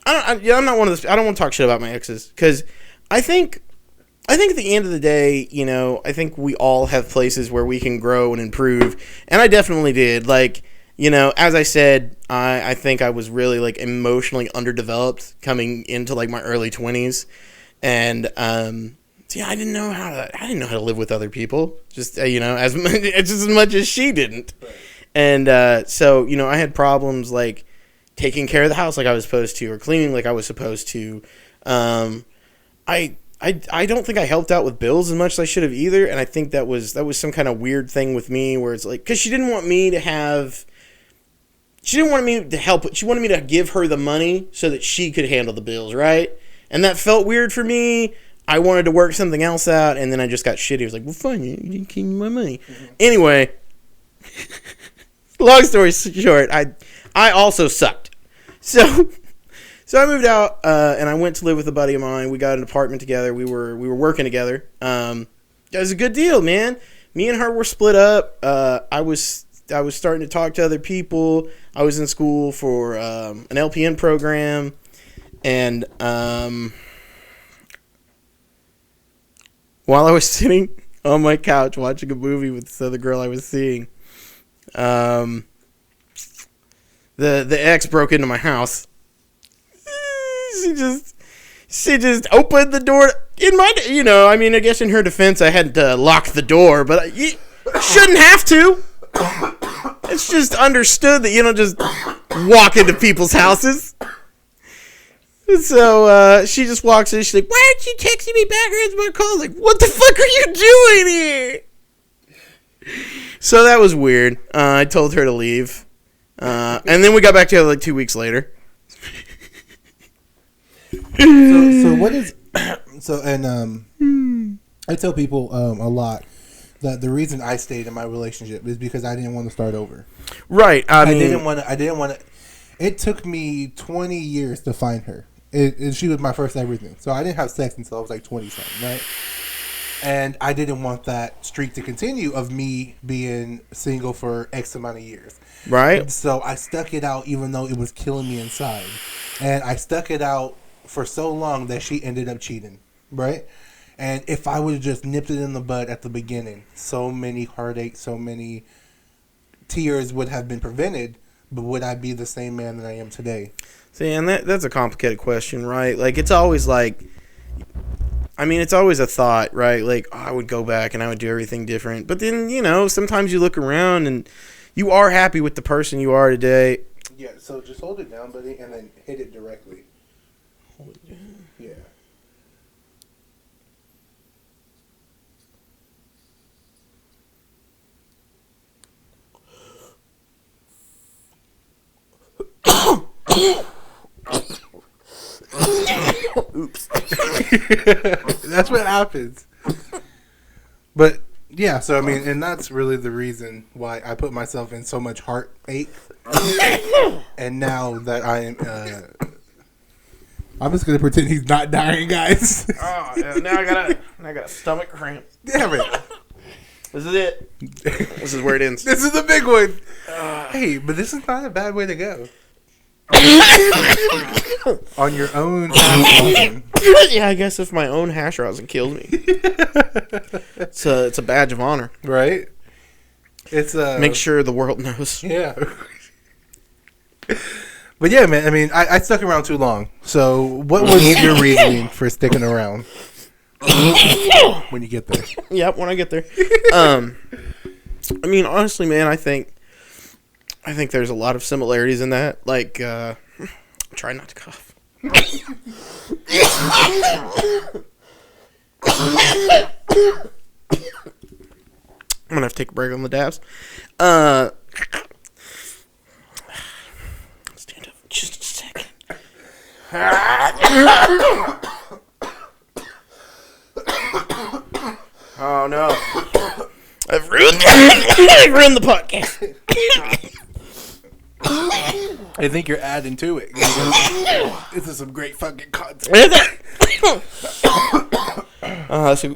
I'm not one of those. I don't want to talk shit about my exes because I think at the end of the day, I think we all have places where we can grow and improve, and I definitely did. Like, as I said, I think I was really like emotionally underdeveloped coming into like my early 20s, and See, I didn't know how to live with other people. Just as just as much as she didn't. Right. And so I had problems like taking care of the house like I was supposed to, or cleaning like I was supposed to. I don't think I helped out with bills as much as I should have either, and I think that was some kind of weird thing with me where it's like, because she didn't want me to help. She wanted me to give her the money so that she could handle the bills, right? And that felt weird for me. I wanted to work something else out, and then I just got shitty. I was like, well, fine, you didn't give me my money. Mm-hmm. Anyway, long story short, I also sucked. So I moved out, and I went to live with a buddy of mine. We got an apartment together. We were working together. It was a good deal, man. Me and her were split up. I was starting to talk to other people. I was in school for an LPN program, and while I was sitting on my couch watching a movie with this other girl I was seeing, the ex broke into my house. She just opened the door I guess in her defense I had to lock the door, but you shouldn't have to. It's just understood that you don't just walk into people's houses. So she just walks in. She's like, "Why aren't you texting me back or answering my call?" Like, what the fuck are you doing here? So that was weird. I told her to leave, and then we got back together like 2 weeks later. So what is I tell people a lot that the reason I stayed in my relationship is because I didn't want to start over. Right. I didn't want to. It took me 20 years to find her. She was my first everything. So I didn't have sex until I was like 20-something, right? And I didn't want that streak to continue of me being single for X amount of years. Right. So I stuck it out even though it was killing me inside. And I stuck it out for so long that she ended up cheating, right? And if I would have just nipped it in the bud at the beginning, so many heartaches, so many tears would have been prevented, but would I be the same man that I am today? See, and that's a complicated question, right? Like, it's always like, it's always a thought, right? Like, oh, I would go back and I would do everything different. But then, sometimes you look around and you are happy with the person you are today. Yeah, so just hold it down, buddy, and then hit it directly. Hold it down? Yeah. Oops. That's what happens. But yeah, so and that's really the reason why I put myself in so much heartache. And now that I am I'm just gonna pretend he's not dying, guys. Oh yeah, now I got a stomach cramp. Damn it. This is it. This is where it ends. This is the big one. Hey, but this is not a bad way to go. On your own hash rosin. Yeah, I guess if my own hash rosin kills me, it's a badge of honor, right? It's make sure the world knows. Yeah. But yeah, man. I stuck around too long. So, what was your reasoning for sticking around? When you get there. Yep, when I get there. Honestly, man, I think there's a lot of similarities in that. Like, try not to cough. I'm gonna have to take a break on the dabs. Stand up for just a second. Oh no! I've ruined the podcast. I think you're adding to it. This is some great fucking content.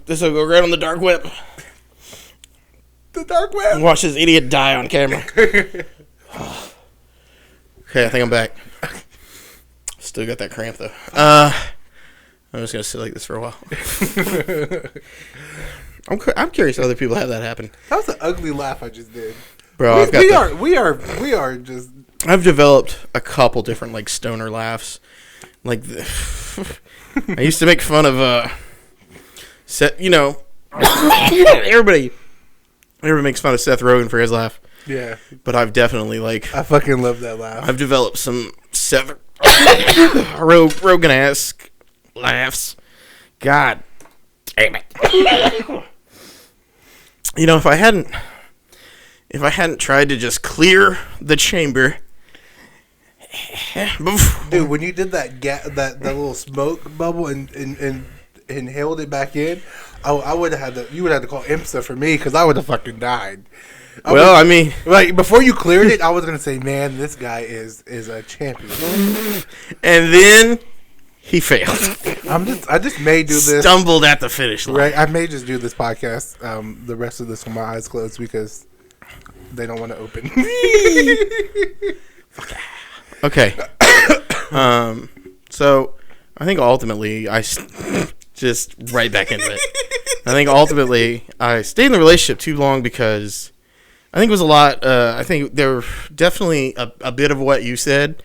This will go right on the dark web. The dark web? Watch this idiot die on camera. Okay, I think I'm back. Still got that cramp, though. I'm just going to sit like this for a while. I'm curious if other people have that happen. That was an ugly laugh I just did. Bro, we are just... I've developed a couple different, like, stoner laughs. Like, I used to make fun of everybody makes fun of Seth Rogen for his laugh. Yeah. But I've definitely, I fucking love that laugh. I've developed some Seth Rogen-esque laughs. God damn it. If I hadn't tried to just clear the chamber. Dude, when you did that little smoke bubble and held it back in, I would have had you would have to call IMSA for me because I would have fucking died. Before you cleared it, I was gonna say, man, this guy is a champion. And then he failed. I just may do this. Stumbled at the finish line. Right, I may just do this podcast, the rest of this with my eyes closed because they don't want to open. Okay. So I think ultimately just right back into it. I think ultimately I stayed in the relationship too long because I think it was a lot. I think there were definitely a bit of what you said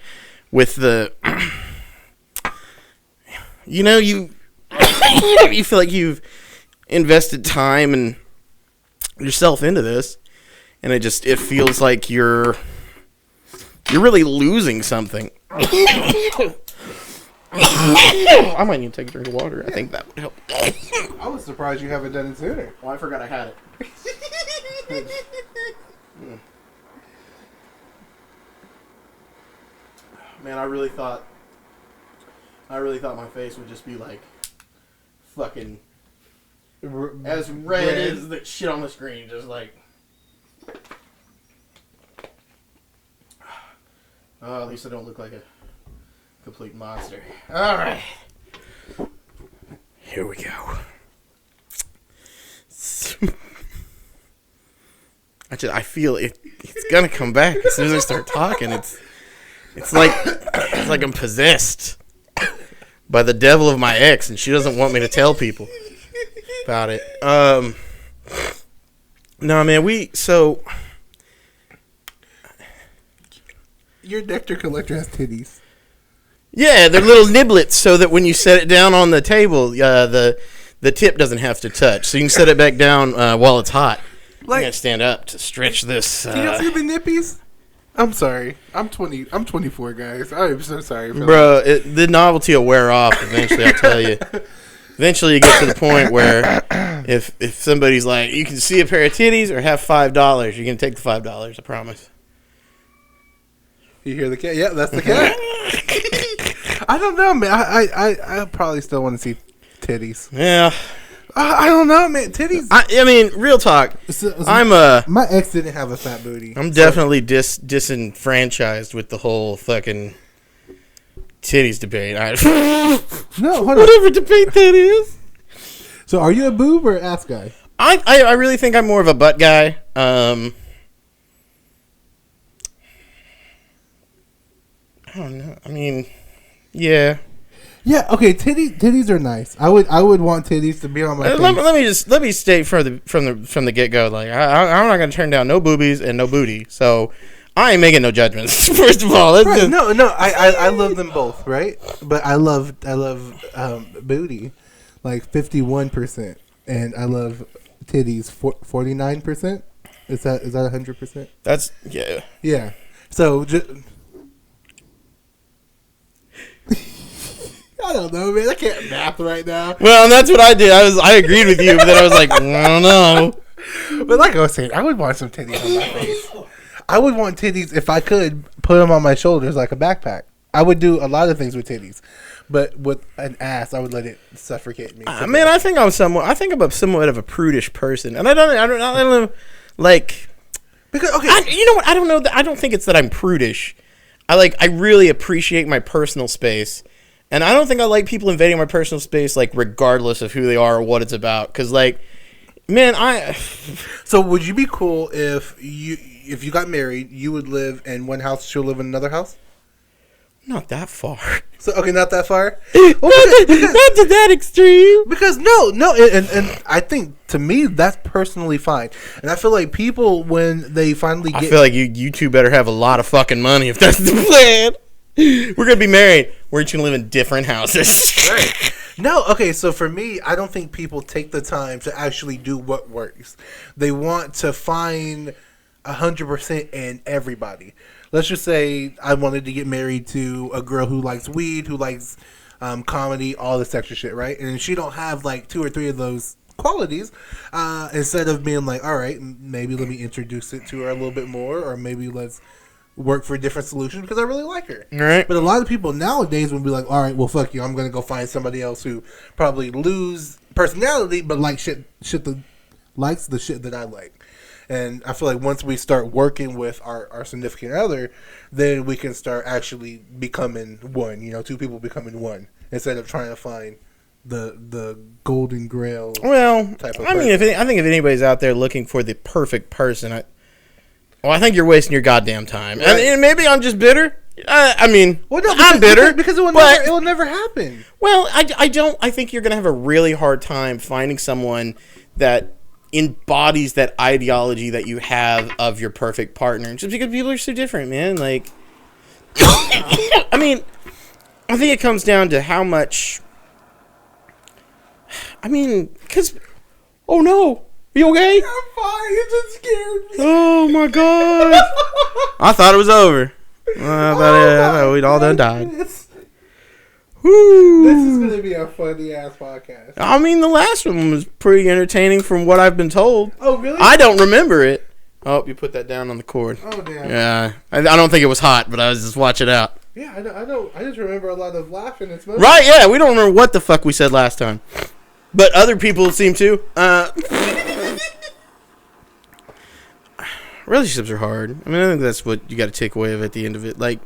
with the, you feel like you've invested time and yourself into this, and it feels like you're really losing something. I might need to take a drink of water. I think that would help. I was surprised you haven't done it sooner. Well, I forgot I had it. Man, I really thought my face would just be like fucking as red as the shit on the screen, just like. Oh, at least I don't look like a complete monster. All right, here we go. I feel it's gonna come back as soon as I start talking. It's like I'm possessed by the devil of my ex, and she doesn't want me to tell people about it. No, man, your nectar collector has titties. Yeah, they're little niblets, so that when you set it down on the table, the tip doesn't have to touch. So you can set it back down while it's hot. I'm gonna stand up to stretch this. Can you see the nippies? I'm sorry. I'm 24, guys. I'm so sorry. Bro, the novelty will wear off eventually. I'll tell you. Eventually, you get to the point where if somebody's like, you can see a pair of titties or have $5, you're gonna take the $5. I promise. You hear the cat? Yeah, that's the cat. I don't know, man. I probably still want to see titties. Yeah. I don't know, man. Titties. I mean, real talk. My ex didn't have a fat booty. I'm definitely disenfranchised with the whole fucking titties debate. No, hold on. Whatever debate that is. So, are you a boob or ass guy? I really think I'm more of a butt guy. I don't know. I mean, yeah. Yeah, okay, titties are nice. I would want titties to be on my face. Let me state from the get go, like I'm not gonna turn down no boobies and no booty. So I ain't making no judgments. First of all, right, no, I love them both, right? But I love booty, like 51%, and I love titties 49%. Is that 100%? That's yeah. So I don't know, man. I can't math right now. Well, and that's what I did. I agreed with you, but then I was like, I don't know. But like I was saying, I would want some titties on my face. I would want titties if I could put them on my shoulders like a backpack. I would do a lot of things with titties, but with an ass, I would let it suffocate me. Man, I think I'm somewhat of a prudish person, and I don't know, like, because okay, you know what? I don't know. I don't think it's that I'm prudish. I really appreciate my personal space. And I don't think I like people invading my personal space, like, regardless of who they are or what it's about. Because, like, man, So, would you be cool if you got married, you would live in one house, she'll live in another house? Not that far. So, okay, not that far? Well, not to that extreme. Because, no, and I think, to me, that's personally fine. And I feel like people, when they finally get... I feel like you two better have a lot of fucking money if that's the plan. We're going to be married. We're each going to live in different houses. Right. No, okay, so for me, I don't think people take the time to actually do what works. They want to find 100% in everybody. Let's just say I wanted to get married to a girl who likes weed, who likes comedy, all this extra shit, right? And she don't have like 2 or 3 of those qualities. Instead of being like, all right, maybe let me introduce it to her a little bit more, or maybe let's work for a different solution because I really like her. Right. But a lot of people nowadays will be like, all right, well, fuck you. I'm going to go find somebody else who probably lose personality, but like likes the shit that I like. And I feel like once we start working with our significant other, then we can start actually becoming one. 2 people becoming one instead of trying to find the golden grail. Well, type of I mean, I think if anybody's out there looking for the perfect person, I think you're wasting your goddamn time. Right. And maybe I'm just bitter. I mean, well, no, I'm bitter because it will never happen. Well, I think you're gonna have a really hard time finding someone that embodies that ideology that you have of your perfect partner, just because people are so different, man. Like, I mean, I think it comes down to how much. I mean, because, oh no, are you okay? I'm fine. You just scared me. Oh my god! I thought it was over. I thought we'd all done died. Woo. This is gonna be a funny ass podcast. I mean, the last one was pretty entertaining from what I've been told. Oh really? I don't remember it. Oh, you put that down on the cord. Oh damn. Yeah, I don't think it was hot, but I was just watching it out. Yeah, I don't. I just remember a lot of laughing and smoking. Right? Yeah, we don't remember what the fuck we said last time, but other people seem to. Relationships are hard. I mean, I think that's what you got to take away of at the end of it. Like,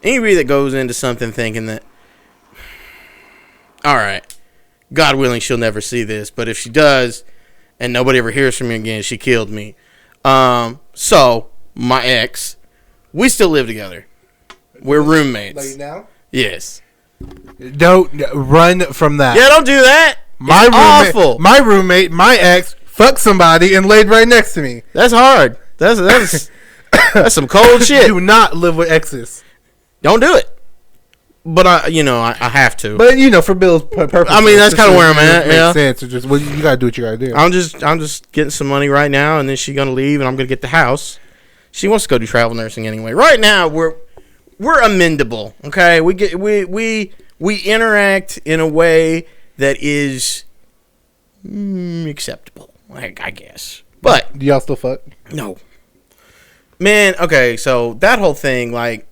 anybody that goes into something thinking that, all right, God willing, she'll never see this, but if she does, and nobody ever hears from me again, she killed me. So, my ex, we still live together. We're roommates. Like now? Yes. Don't run from that. Yeah, don't do that. My It's roommate, awful. my roommate, my ex, fucked somebody and laid right next to me. That's hard. That's some cold shit. Do not live with exes. Don't do it. But I have to. But for Bill's purpose, I mean, that's kind of where I'm at. Makes Yeah. sense. It's just you gotta do what you gotta do. I'm just getting some money right now, and then she's gonna leave, and I'm gonna get the house. She wants to go do travel nursing anyway. Right now, we're amendable. Okay, we interact in a way that is acceptable. I guess. But do y'all still fuck? No. Man, okay, so that whole thing, like,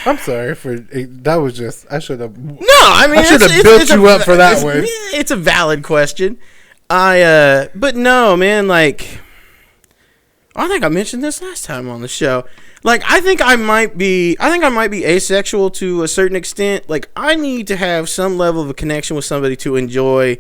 I'm sorry for that. Was just I should have. No, I mean, I should have built you up for that one. It's a valid question. But no, man, like, I think I mentioned this last time on the show. Like, I think I might be asexual to a certain extent. Like, I need to have some level of a connection with somebody to enjoy,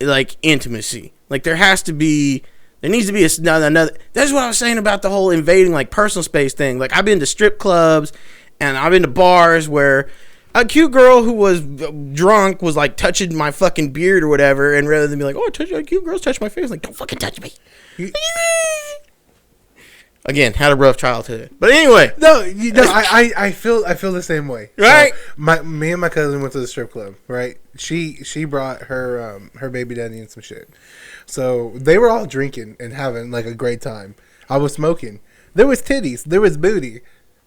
like, intimacy. Like, there needs to be another. That's what I was saying about the whole invading, like, personal space thing. Like, I've been to strip clubs and I've been to bars where a cute girl who was drunk was, like, touching my fucking beard or whatever, and rather than be like, oh, cute girls touch my face, like, don't fucking touch me. Again, had a rough childhood, but anyway. No, I feel the same way. Right. So me and my cousin went to the strip club. Right. She brought her baby daddy and some shit. So they were all drinking and having like a great time. I was smoking. There was titties. There was booty.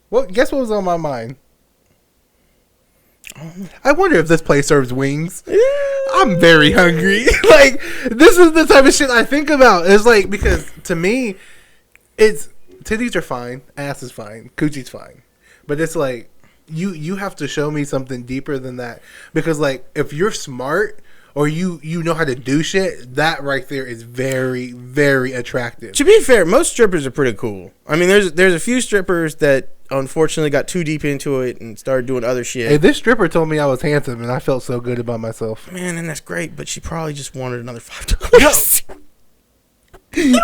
Well, guess what was on my mind? I wonder if this place serves wings. I'm very hungry. Like, this is the type of shit I think about. It's like, because to me, it's titties are fine, ass is fine, coochie's fine, but it's like you have to show me something deeper than that, because like if you're smart or you know how to do shit, that right there is very, very attractive. To be fair, most strippers are pretty cool. I mean, there's a few strippers that unfortunately got too deep into it and started doing other shit. Hey, this stripper told me I was handsome and I felt so good about myself. Man, and that's great, but she probably just wanted another $5. It was.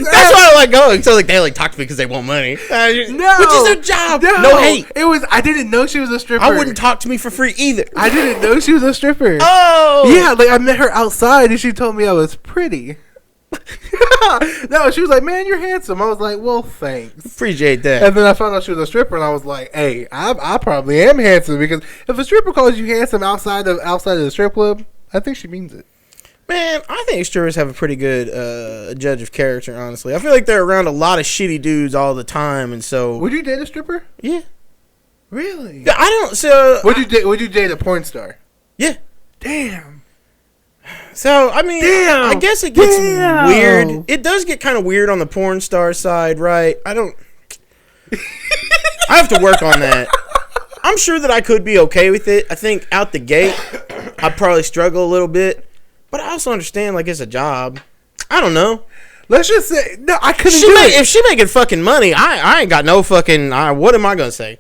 That's why I like going. So like they like talk to me because they want money. No, which is their job. No hate. It was. I didn't know she was a stripper. I wouldn't talk to me for free either. I didn't know she was a stripper. Oh yeah, like I met her outside and she told me I was pretty. No, she was like, man, you're handsome. I was like, well, thanks. Appreciate that. And then I found out she was a stripper, and I was like, hey, I probably am handsome, because if a stripper calls you handsome outside of the strip club, I think she means it. Man, I think strippers have a pretty good judge of character, honestly. I feel like they're around a lot of shitty dudes all the time, and so... Would you date a stripper? Yeah. Really? I don't, so... Would you date a porn star? Yeah. Damn. So, I mean, I guess it gets weird. It does get kind of weird on the porn star side, right? I have to work on that. I'm sure that I could be okay with it. I think out the gate, I'd probably struggle a little bit. But I also understand, like, it's a job. I don't know. Let's just say, no, I couldn't do it. If she making fucking money, I ain't got no fucking, what am I going to say?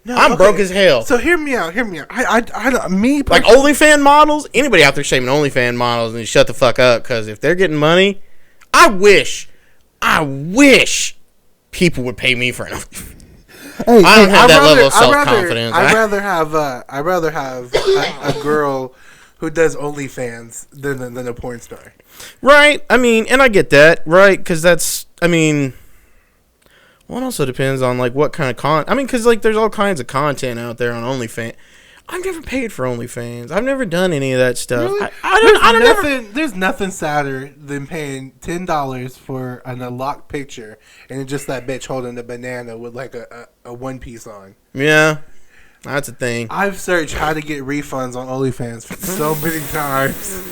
No, I'm broke as hell. So hear me out. I like OnlyFans models, anybody out there shaming OnlyFans models, and shut the fuck up, because if they're getting money, I wish people would pay me for an OnlyFans. Hey, I don't have that level of self-confidence. I'd rather have a girl who does OnlyFans than a porn star. Right. I mean, and I get that, right? Because that's, I mean, well, it also depends on, like, what kind of content. I mean, because, like, there's all kinds of content out there on OnlyFans. I've never paid for OnlyFans. I've never done any of that stuff. Really? There's nothing sadder than paying $10 for an unlocked picture and it's just that bitch holding a banana with, like, a one piece on. Yeah. That's a thing. I've searched how to get refunds on OnlyFans for so many times.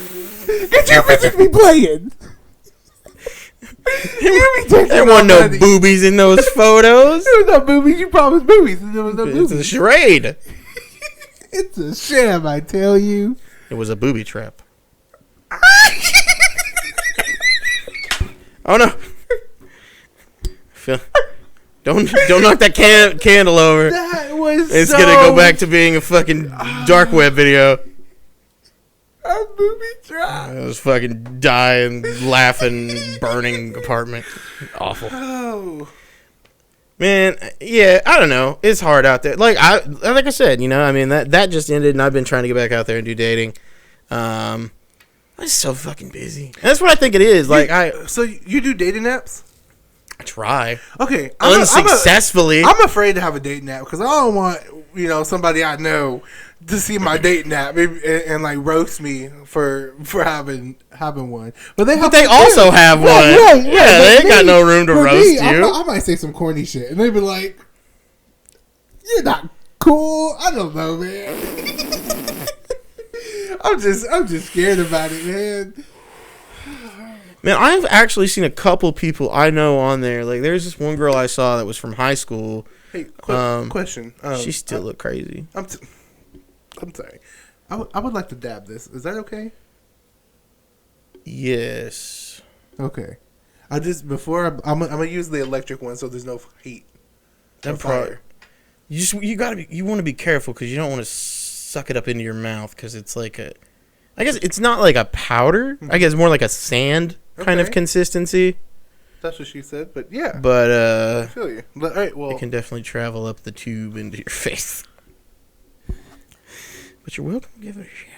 Get your bitches be playing. There wasn't no boobies in those photos. There was no boobies. You promised boobies. There was no boobies. It's a charade. It's a sham, I tell you. It was a booby trap. Oh no! Don't knock that candle over. That was It's gonna go back to being a fucking dark web video. A booby trap. It was fucking dying, laughing, burning apartment. Awful. Oh. Man, yeah, I don't know. It's hard out there. Like I said, you know, I mean that just ended, and I've been trying to get back out there and do dating. I'm so fucking busy. And that's what I think it is. Like So you do dating apps? I try. Okay. Unsuccessfully. I'm afraid to have a dating app because I don't want, somebody I know to see my dating app and like roast me for having one. But they also have one. Right, yeah, they ain't got no room to roast you. I might say some corny shit, and they be like, "You're not cool." I don't know, man. I'm just scared about it, man. Man, I've actually seen a couple people I know on there. Like, there's this one girl I saw that was from high school. Hey, question. She still looked crazy. I'm sorry. I would like to dab this. Is that okay? Yes. Okay. I'm gonna use the electric one so there's no heat. That fire. You want to be careful because you don't want to suck it up into your mouth because it's like I guess it's not like a powder. I guess more like a sand kind of consistency. That's what she said, but yeah. But I feel you. But all right, well, it can definitely travel up the tube into your face. But you're welcome to give it a shot.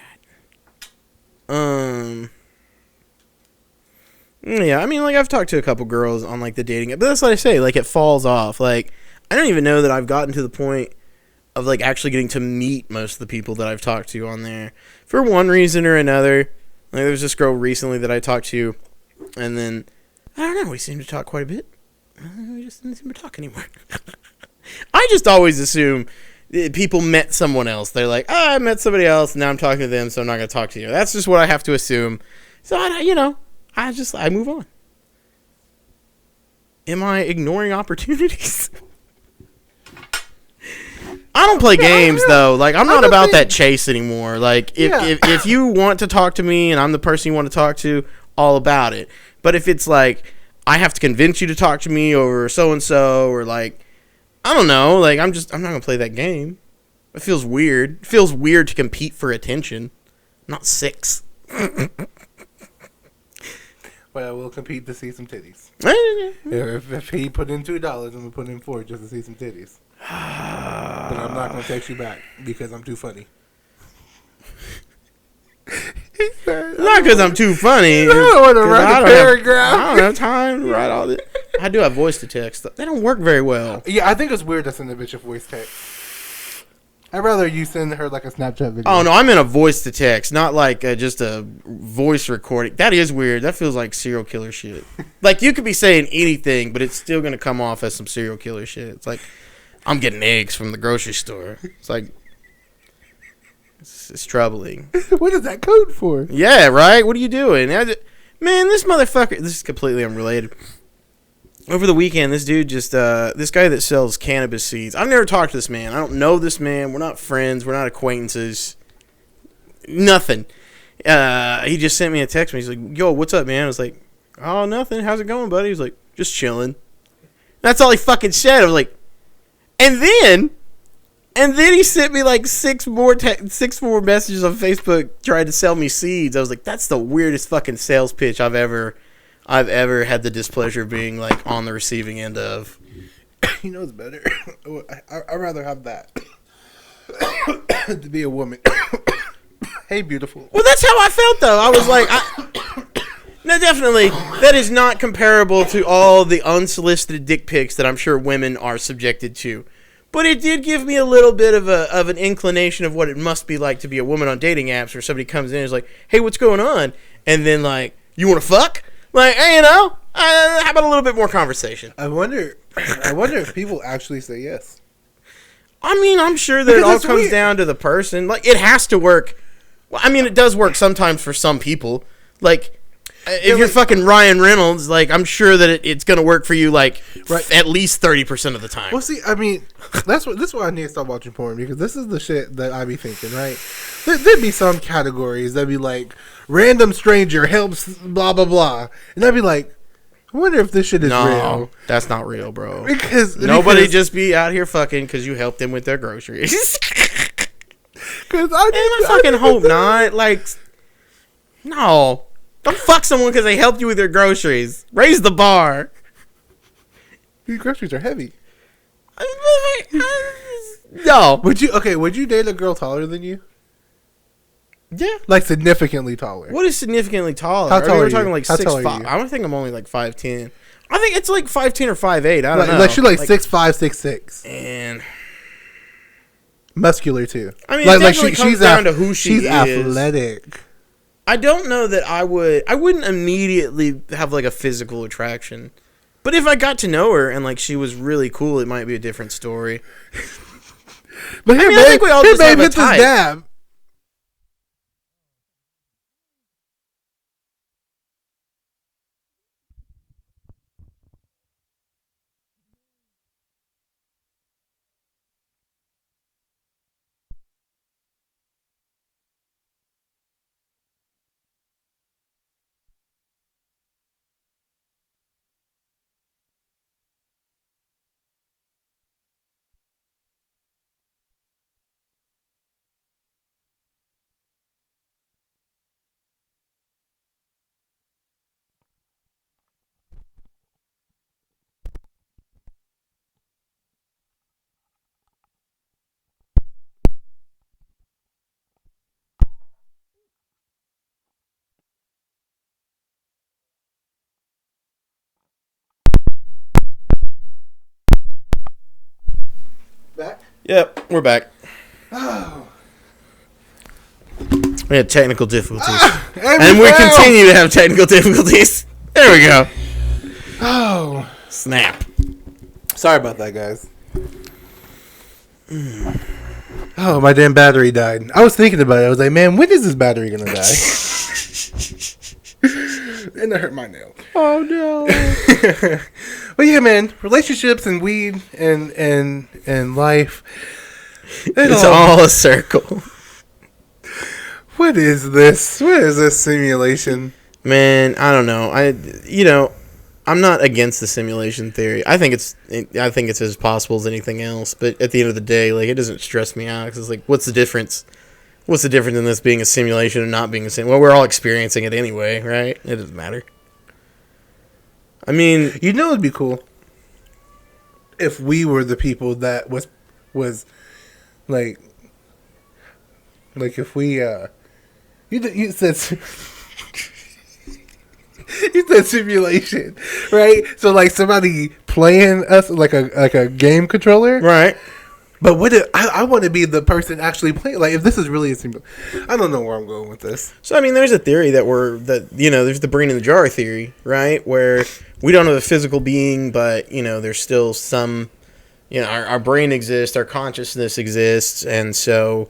Yeah, I mean, like, I've talked to a couple girls on, like, the dating app, but that's what I say, like, it falls off. Like, I don't even know that I've gotten to the point of, like, actually getting to meet most of the people that I've talked to on there. For one reason or another. Like, there was this girl recently that I talked to, and then, I don't know, we seemed to talk quite a bit. We just didn't seem to talk anymore. I just always assume people met someone else. They're like, I met somebody else, and now I'm talking to them, so I'm not going to talk to you. That's just what I have to assume. So, I move on. Am I ignoring opportunities? I don't play games, though. Like, I'm not about that chase anymore. Like, if you want to talk to me and I'm the person you want to talk to, all about it. But if it's like, I have to convince you to talk to me over so-and-so, or like, I don't know. Like, I'm not going to play that game. It feels weird. It feels weird to compete for attention. I'm not 6. But I will compete to see some titties. If he put in $2, I'm going to put in 4 just to see some titties. But I'm not going to text you back because I'm too funny. Not because I'm too funny. I don't want to 'cause write a paragraph. I don't have time to write all this. I do have voice to text. They don't work very well. Yeah, I think it's weird to send a bitch a voice text. I'd rather you send her like a Snapchat video. Oh no, I meant a voice to text, not like just a voice recording. That is weird. That feels like serial killer shit. Like you could be saying anything, but it's still gonna come off as some serial killer shit. It's like I'm getting eggs from the grocery store. It's like it's troubling. What is that code for? Yeah, right. What are you doing, man? This motherfucker. This is completely unrelated. Over the weekend, this dude just, this guy that sells cannabis seeds. I've never talked to this man. I don't know this man. We're not friends. We're not acquaintances. Nothing. He just sent me a text. He's like, yo, what's up, man? I was like, oh, nothing. How's it going, buddy? He's like, just chilling. That's all he fucking said. I was like, and then he sent me like six more messages on Facebook trying to sell me seeds. I was like, that's the weirdest fucking sales pitch I've ever had the displeasure of being like on the receiving end of. You know it's better. I'd rather have that to be a woman. Hey, beautiful. Well, that's how I felt though. I was like, no, definitely that is not comparable to all the unsolicited dick pics that I'm sure women are subjected to. But it did give me a little bit of an inclination of what it must be like to be a woman on dating apps, where somebody comes in and is like, "Hey, what's going on?" And then like, "You want to fuck?" Like, hey, how about a little bit more conversation? I wonder if people actually say yes. I mean, I'm sure that it all comes down to the person. Like, it has to work. Well, I mean, it does work sometimes for some people. Like, if you're fucking Ryan Reynolds, like, I'm sure that it's going to work for you, like, at least 30% of the time. Well, see, I mean, this is why I need to stop watching porn, because this is the shit that I be thinking, right? There'd be some categories that'd be like, random stranger helps blah, blah, blah. And I'd be like, I wonder if this shit is real. That's not real, bro. Because nobody just be out here fucking because you helped them with their groceries. Because I fucking hope not. Like, no. Don't fuck someone because they helped you with their groceries. Raise the bar. These groceries are heavy. No. Would you date a girl taller than you? Yeah. Like significantly taller. What is significantly taller? How tall are we're you? talking like How tall 6'5". are you? I don't think I'm only like 5'10". I think it's like 5'10" or 5'8". I don't know. Like she's like 6'5", 6'6". And muscular too. I mean, it definitely comes down to who she is. She's athletic. I don't know that I wouldn't immediately have like a physical attraction. But if I got to know her and like she was really cool, it might be a different story. But here, I think we all just have a hit type. this dab. Back? Yep, we're back. Oh. We had technical difficulties. And we continue to have technical difficulties. There we go. Oh. Snap. Sorry about that, guys. Oh, my damn battery died. I was thinking about it. I was like, man, when is this battery going to die? And it hurt my nail. Oh, no. But yeah, man, relationships and weed and life. It's all a circle. What is this? What is this simulation? Man, I don't know. I'm not against the simulation theory. I think it's as possible as anything else. But at the end of the day, like, it doesn't stress me out because it's like, what's the difference? What's the difference in this being a simulation and not being a simulation? Well, we're all experiencing it anyway, right? It doesn't matter. I mean, it'd be cool if we were the people that was like if we You said you said simulation, right? So like somebody playing us like a game controller, Right. But what if I want to be the person actually playing? Like if this is really a simulation, I don't know where I'm going with this. So I mean, there's a theory there's the brain in the jar theory, right? Where we don't have a physical being, but there's still some, our brain exists, our consciousness exists, and so.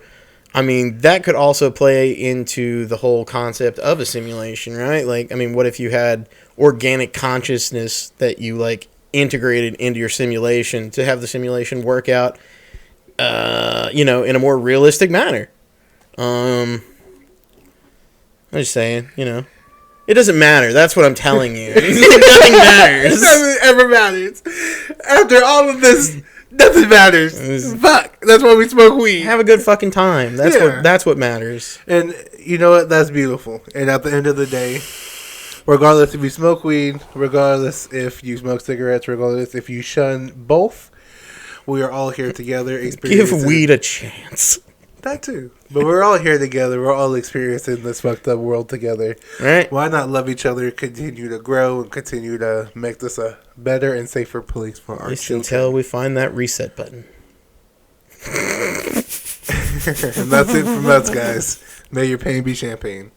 I mean, that could also play into the whole concept of a simulation, right? Like, I mean, what if you had organic consciousness that you, like, integrated into your simulation to have the simulation work out, in a more realistic manner? I'm just saying, It doesn't matter. That's what I'm telling you. Nothing matters. Nothing ever matters. After all of this... Nothing matters. Fuck. That's why we smoke weed. Have a good fucking time. That's what matters. And you know what? That's beautiful. And at the end of the day, regardless if you smoke weed, regardless if you smoke cigarettes, regardless if you shun both, we are all here together. Give weed a chance. That too. But we're all here together. We're all experiencing this fucked up world together. Right. Why not love each other, continue to grow, and continue to make this a better and safer place for our children? Until we find that reset button. And that's it from us, guys. May your pain be champagne.